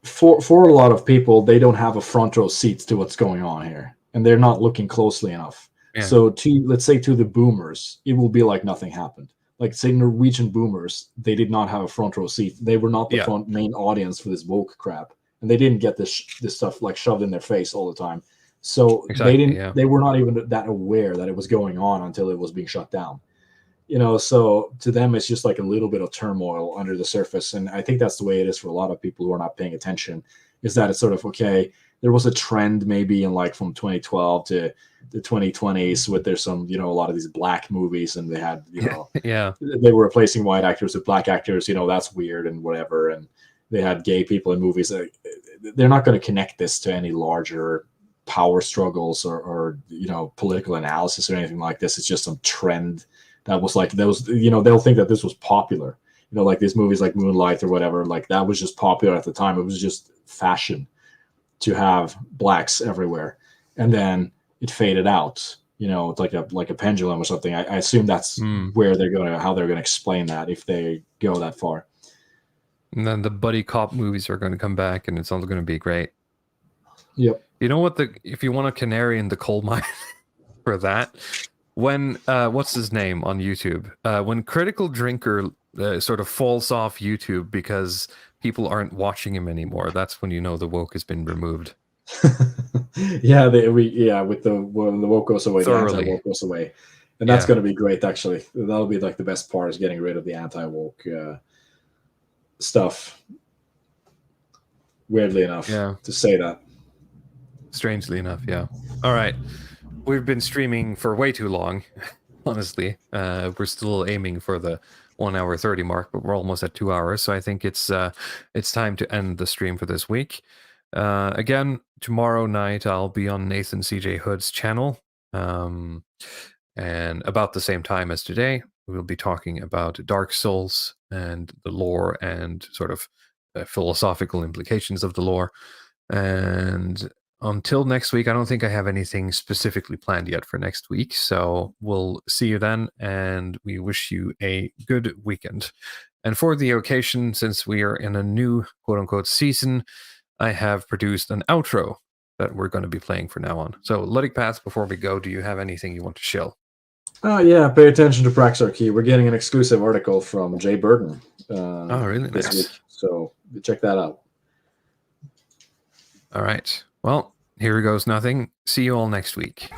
For a lot of people, they don't have a front row seat to what's going on here, and they're not looking closely enough. Yeah. So, let's say to the boomers, it will be like nothing happened. Like, say, Norwegian boomers, they did not have a front row seat. They were not the main audience for this woke crap, and they didn't get this stuff like shoved in their face all the time. So they were not even that aware that it was going on until it was being shut down. You know, so to them it's just like a little bit of turmoil under the surface. And I think that's the way it is for a lot of people who are not paying attention, is that it's sort of, okay, there was a trend maybe in like from 2012 to the 2020s with there's some, you know, a lot of these black movies, and they had, you know, they were replacing white actors with black actors, you know, that's weird and whatever. And they had gay people in movies. They're not going to connect this to any larger power struggles or you know, political analysis or anything like this. It's just some trend that was like, those, you know, they'll think that this was popular, you know, like these movies like Moonlight or whatever, like that was just popular at the time. It was just fashion to have blacks everywhere, and then it faded out. You know, it's like a pendulum or something. I assume that's where how they're gonna explain that if they go that far. And then the buddy cop movies are going to come back, and it's all going to be great. Yep. You know what? If you want a canary in the coal mine for that, when what's his name on YouTube? When Critical Drinker sort of falls off YouTube because people aren't watching him anymore, that's when you know the woke has been removed. With when the woke goes away, Thoroughly. the anti-woke goes away, and that's going to be great. Actually, that'll be like the best part, is getting rid of the anti-woke stuff. Weirdly enough, to say that. Strangely enough, yeah. All right, we've been streaming for way too long. Honestly, we're still aiming for the 1 hour 30 mark, but we're almost at 2 hours. So I think it's time to end the stream for this week. Again, tomorrow night I'll be on Nathan CJ Hood's channel, and about the same time as today, we'll be talking about Dark Souls and the lore and sort of philosophical implications of the lore. And until next week, I don't think I have anything specifically planned yet for next week. So we'll see you then, and we wish you a good weekend. And for the occasion, since we are in a new quote-unquote season, I have produced an outro that we're going to be playing from now on. So, Luddic Path, before we go, do you have anything you want to shill? Yeah, pay attention to Praxarchy. We're getting an exclusive article from Jay Burton really this nice. week. So check that out. All right. Well, here goes nothing. See you all next week.